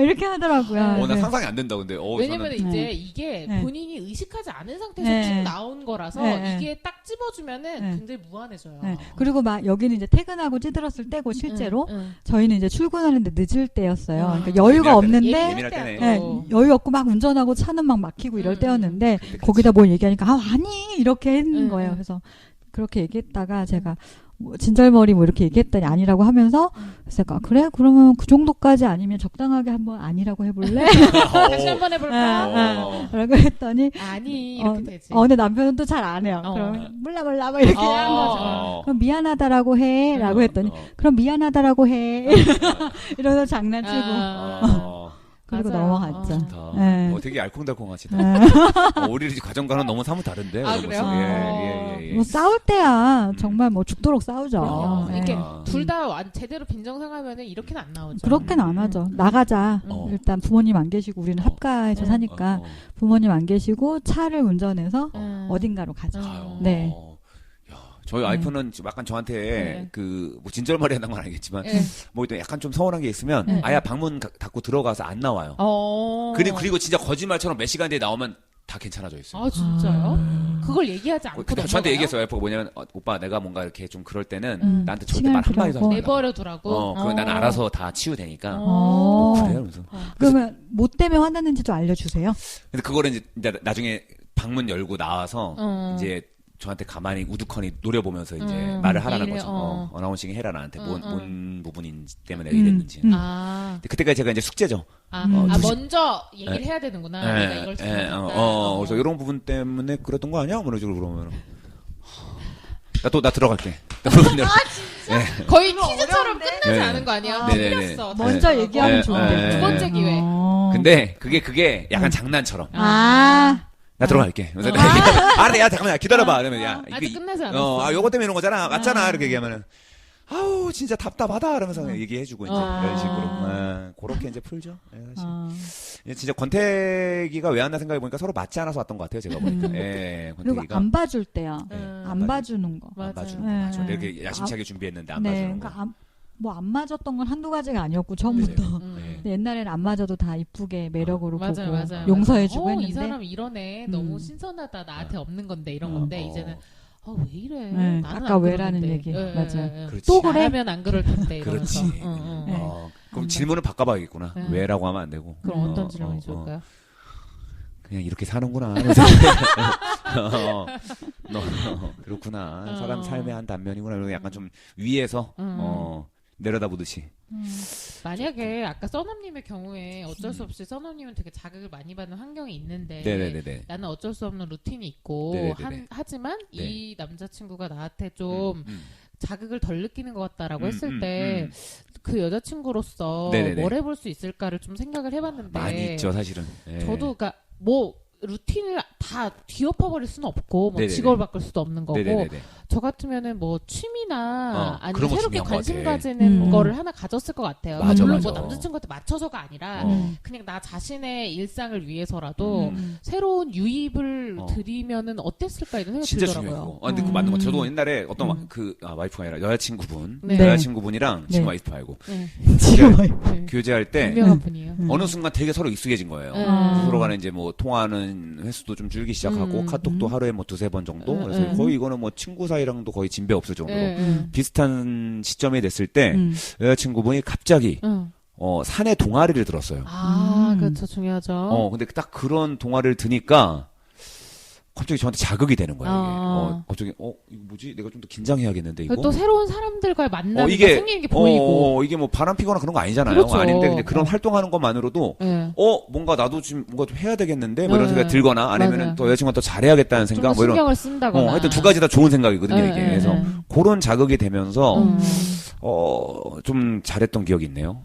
이렇게 하더라고요. 나 상상이 안 된다 근데. 왜냐면 이제 이게 본인이 의식하지 않은 상태에서 쭉 나온 거라서 이게 딱 찝어주면은 굉장히 무한해져요. 그리고 막 여기는 이제 퇴근하고 찌들었을 때고 실제로 저희는 이제 출근하는데 늦을 때였어요. 그러니까 여유가 없는데 여유 없고 막 운전하고 차는 막 막히고 이럴 때였는데 거기다 뭘 얘기하니까 아니 이렇게 했는 거예요. 그래서 그렇게 얘기했다가 제가 뭐 진절머리 뭐 이렇게 얘기했더니 아니라고 하면서 그래서 그래 그러면 그 정도까지 아니면 적당하게 한번 아니라고 해볼래? 다시 한번 해볼까? 라고 했더니 아니 이렇게 되지. 근데 남편은 또 잘 안 해요. 그러면 몰라 막 이렇게 한 거죠. 그럼 미안하다라고 해라고 했더니 그럼 미안하다라고 해 이러면서 장난치고 그리고 넘어갔죠. 되게 알콩달콩하시다. 우리 가정과는 너무 사뭇 다른데. 그래요? 예. 뭐 싸울 때야 정말 뭐 죽도록 싸우죠. 이렇게 둘 다 제대로 빈정상하면은 이렇게는 안 나오죠. 그렇게는 안 하죠. 나가자. 일단 부모님 안 계시고 우리는 합가해서 사니까 부모님 안 계시고 차를 운전해서 어딘가로 가자. 네. 저희 와이프는 약간 저한테 뭐 진절머리 한다는 건 아니겠지만 뭐 약간 좀 서운한 게 있으면 아예 방문 닫고 들어가서 안 나와요. 그리고 진짜 거짓말처럼 몇 시간 뒤에 나오면 다 괜찮아져 있어요. 아 진짜요? 그걸 얘기하지 않고 저한테 얘기했어요. 와이프가 뭐냐면 오빠 내가 뭔가 이렇게 좀 그럴 때는 나한테 절대 말 한마디도 하지 말라고. 내버려 두라고. 그건 나는 알아서 다 치유되니까. 그래요. 그러면 뭐 때문에 화났는지 좀 알려주세요. 근데 그거를 이제 나중에 방문 열고 나와서 이제 저한테 가만히 우두커니 노려보면서 이제 말을 하라는 거죠. 어나운싱 해라 나한테 뭔 부분인 때문에 이랬는지. 근데 그때까지 제가 이제 숙제죠. 먼저 얘기를 해야 되는구나. 내가 이걸 그래서 이런 부분 때문에 그랬던 거 아니야? 뭐 이런 식으로 그러면 나 들어갈게. 진짜? 거의 퀴즈처럼 끝나지 않은 거 아니야? 틀렸어. 먼저 얘기하면 좋은데. 두 번째 기회. 근데 그게 약간 장난처럼. 나 들어갈게. 그래서 야, 잠깐만, 기다려봐. 이러면, 아직 끝나지 않았어. 요거 때문에 이런 거잖아. 맞잖아. 이렇게 얘기하면은, 아우, 진짜 답답하다. 이러면서 얘기해주고, 이제, 이런 식으로. 그렇게 이제 풀죠. 사실. 진짜 권태기가 왜 왔나 생각해보니까 서로 맞지 않아서 왔던 것 같아요. 제가 보니까. 권태기가. 그리고 안 봐줄 때요. 안 봐주는 거. 안 봐주는 거. 이렇게 야심차게 준비했는데 안 봐주는 거. 뭐 안 맞았던 건 한두 가지가 아니었고 처음부터. 근데 옛날에는 안 맞아도 다 이쁘게 매력으로 보고 용서해주고 했는데 이 사람 이러네. 너무 신선하다. 나한테 없는 건데 이런 건데 이제는 왜 이래? 아까 왜라는 얘기. 맞아요. 또 그래? 하면 안 그럴 텐데. 그렇지. 그럼 질문을 바꿔봐야겠구나. 왜라고 하면 안 되고. 그럼 어떤 질문이 좋을까요? 그냥 이렇게 사는구나. 그렇구나. 사람 삶의 한 단면이구나. 이런 약간 좀 위에서 내려다보듯이. 만약에 아까 써넘님의 경우에 어쩔 수 없이 써넘님은 되게 자극을 많이 받는 환경이 있는데 네네네네. 나는 어쩔 수 없는 루틴이 있고 하지만 이 남자친구가 나한테 좀 자극을 덜 느끼는 것 같다라고 했을 때 그 여자친구로서 뭘 해볼 수 있을까를 좀 생각을 해봤는데 많이 있죠 사실은. 저도 그러니까 뭐 루틴을 다 뒤엎어버릴 수는 없고 뭐 직업을 바꿀 수도 없는 거고 저 같으면은 뭐 취미나 아니면 새롭게 관심 가지는 거를 하나 가졌을 것 같아요. 물론 뭐 남자친구한테 맞춰서가 아니라 그냥 나 자신의 일상을 위해서라도 새로운 유입을 드리면은 어땠을까 이런 생각이 진짜 들더라고요. 중요해요. 근데 그 맞는 거. 저도 옛날에 어떤 와이프가 아니라 여자친구분이랑 지금 와이프 알고 교제할 때 유명한 분이에요. 어느 순간 되게 서로 익숙해진 거예요. 서로 간에 이제 뭐 통화하는 전화하는 횟수도 좀 줄기 시작하고 카톡도 하루에 뭐 2-3번 정도. 그래서 거의 이거는 뭐 친구 사이랑도 거의 진배 없을 정도로 비슷한 시점이 됐을 때 여자친구분이 갑자기 산에 동아리를 들었어요. 그렇죠. 중요하죠. 근데 딱 그런 동아리를 드니까 갑자기 저한테 자극이 되는 거예요. 갑자기 이거 뭐지? 내가 좀 더 긴장해야겠는데 이거. 또 새로운 사람들과의 만남이 생기는 게 보이고. 이게 뭐 바람 피거나 그런 거 아니잖아요. 그렇죠. 아닌데 근데 그런 활동하는 것만으로도 뭔가 나도 지금 뭔가 좀 해야 되겠는데 뭐 이런 생각이 들거나 아니면은 또 여자친구가 더 잘해야겠다는 생각 뭐 이런. 신경을 쓴다거나. 하여튼 두 가지 다 좋은 생각이거든요 이게. 그래서 그런 자극이 되면서 좀 잘했던 기억이 있네요.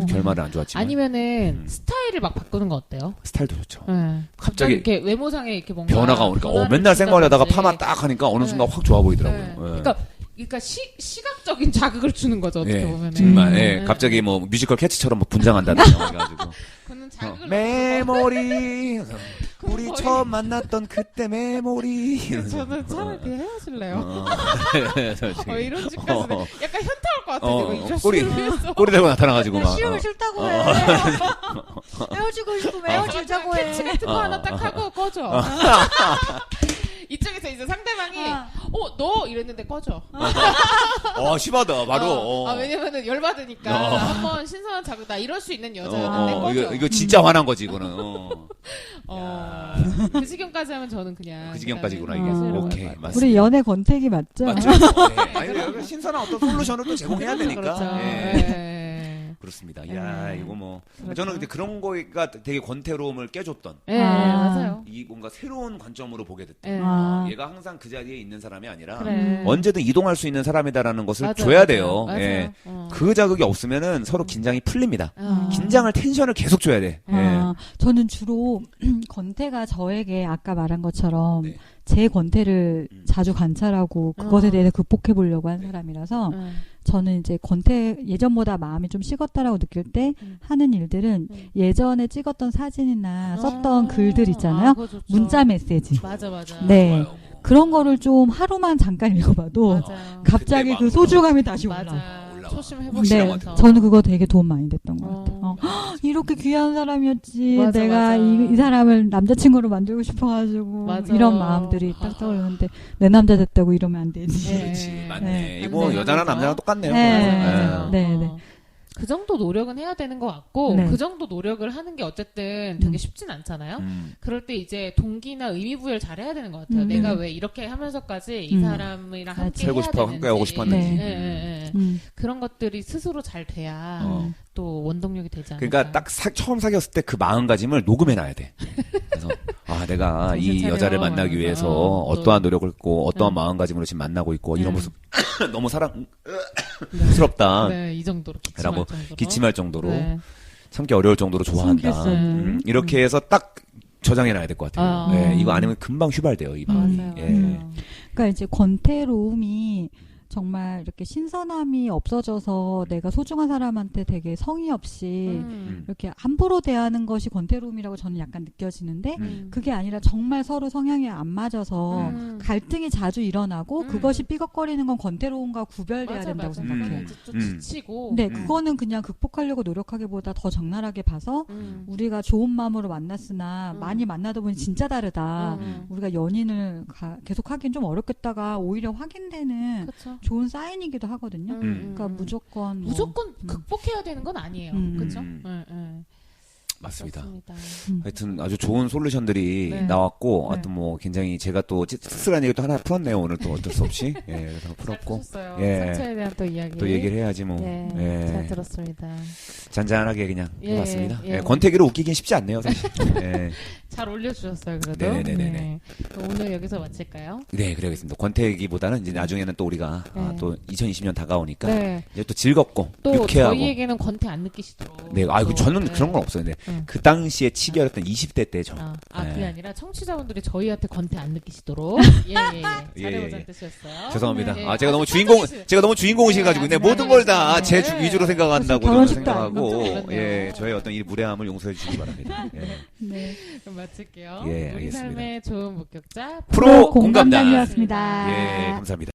결말은 안 좋았지만. 아니면은 스타일을 막 바꾸는 거 어때요? 스타일도 좋죠. 갑자기 이렇게 외모상에 이렇게 뭔가 변화가 오니까 맨날 생활하다가 파마 딱 하니까 어느 순간 확 좋아 보이더라고요. 그러니까 시각적인 자극을 주는 거죠 어떻게 보면. 정말. 갑자기 뭐 뮤지컬 캐치처럼 뭐 분장한다든지 해가지고. 그는 자극을 메모리. 우리 처음 만났던 그때 메모리. 저는 차라리 그냥 헤어질래요. 이런 짓까지 약간 현타올 것 같은데 이거 꼬리 들고 나타나가지고 막. 싫으면 싫다고 해. 헤어지고 싶으면 헤어지자고 해. 캐치 같은 거 하나 딱 하고 꺼져. 이쪽에서 이제 상대방이 너 이랬는데 꺼져. 심하다 바로. 왜냐면은 열받으니까 한번 신선한 자극 나 이럴 수 있는 여자였는데 꺼져. 이거 진짜 화난 거지 이거는. 그 지경까지 하면 저는 그냥 그 지경까지구나 이게. 오케이 맞습니다. 우리 연애 권태기 맞죠? 맞죠. 아니 신선한 어떤 솔루션을 또 제공해야 되니까. 그렇죠. 그렇습니다. 이거 뭐 그렇죠. 저는 근데 그런 거가 되게 권태로움을 깨줬던. 맞아요. 이 뭔가 새로운 관점으로 보게 됐다. 얘가 항상 그 자리에 있는 사람이 아니라 언제든 이동할 수 있는 사람이다라는 것을 줘야 돼요. 맞아요. 그 자극이 없으면은 서로 긴장이 풀립니다. 긴장을 텐션을 계속 줘야 돼. 저는 주로 권태가 저에게 아까 말한 것처럼 제 권태를 자주 관찰하고 그것에 대해서 극복해 보려고 한 사람이라서 저는 이제 권태 예전보다 마음이 좀 식었다라고 느낄 때 하는 일들은 예전에 찍었던 사진이나 썼던 글들 있잖아요. 문자 메시지. 맞아. 네. 그런 거를 좀 하루만 잠깐 읽어봐도 갑자기 그 소중함이 다시 올라. 초심 회복하면서. 저는 그거 되게 도움 많이 됐던 것 같아요. 이렇게 귀한 사람이었지. 내가 이 사람을 남자친구로 만들고 싶어가지고 이런 마음들이 딱 떠오르는데 내 남자 됐다고 이러면 안 되지. 그렇지, 맞네. 이거 여자나 남자나 똑같네요. 맞아요. 네. 그 정도 노력은 해야 되는 것 같고 그 정도 노력을 하는 게 어쨌든 되게 쉽진 않잖아요. 그럴 때 이제 동기나 의미 부여를 잘 해야 되는 것 같아요. 내가 왜 이렇게 하면서까지 이 사람이랑 함께 살고 싶어 함께 하고 싶었는지. 그런 것들이 스스로 잘 돼야 또 원동력이 되지 않을까. 그러니까 딱 처음 사귀었을 때 그 마음가짐을 녹음해놔야 돼. 그래서 내가 이 여자를 만나기 위해서 어떠한 노력을 했고 어떠한 마음가짐으로 지금 만나고 있고 이런 모습 너무 사랑스럽다. 이 정도로 기침할 정도로 참기 어려울 정도로 좋아한다. 이렇게 해서 딱 저장해놔야 될 것 같아요. 이거 아니면 금방 휘발돼요 이 마음이. 그러니까 이제 권태로움이 정말 이렇게 신선함이 없어져서 내가 소중한 사람한테 되게 성의 없이 이렇게 함부로 대하는 것이 권태로움이라고 저는 약간 느껴지는데 그게 아니라 정말 서로 성향이 안 맞아서 갈등이 자주 일어나고 그것이 삐걱거리는 건 권태로움과 구별돼야 된다고 생각해요. 좀 지치고. 네, 그거는 그냥 극복하려고 노력하기보다 더 적나라하게 봐서 우리가 좋은 마음으로 만났으나 많이 만나다 보니 진짜 다르다. 우리가 연인을 계속 하긴 좀 어렵겠다가 오히려 확인되는 그쵸. 좋은 사인이기도 하거든요. 그러니까 무조건 극복해야 되는 건 아니에요. 그렇죠? 맞습니다. 하여튼 아주 좋은 솔루션들이 나왔고, 하여튼 뭐 굉장히 제가 또 씁쓸한 얘기도 하나 풀었네요. 오늘 또 어쩔 수 없이. 그래서 풀었고. 상처에 대한 또 이야기. 또 얘기를 해야지 뭐. 잘 들었습니다. 잔잔하게 그냥 해봤습니다. 권태기로 웃기긴 쉽지 않네요, 사실. 잘 올려주셨어요, 그래도. 네네네. 오늘 여기서 마칠까요? 네, 그래야겠습니다. 권태기보다는 이제 나중에는 또 우리가 또 2020년 다가오니까 이제 또 즐겁고 또 유쾌하고. 저희에게는 권태 안 느끼시도록. 네, 저는 그런 건 없어요. 그 당시에 치열했던 20대 때죠. 그게 아니라 청취자분들이 저희한테 권태 안 느끼시도록. 잘해보자는 뜻이었어요. 죄송합니다. 제가 너무 주인공이셔가지고, 모든 걸 다 제 위주로 생각한다고 생각하고, 저의 어떤 이 무례함을 용서해 주시기 바랍니다. 네. 그럼 마칠게요. 우리 알겠습니다. 삶의 좋은 목격자 프로 공감단이었습니다. 감사합니다.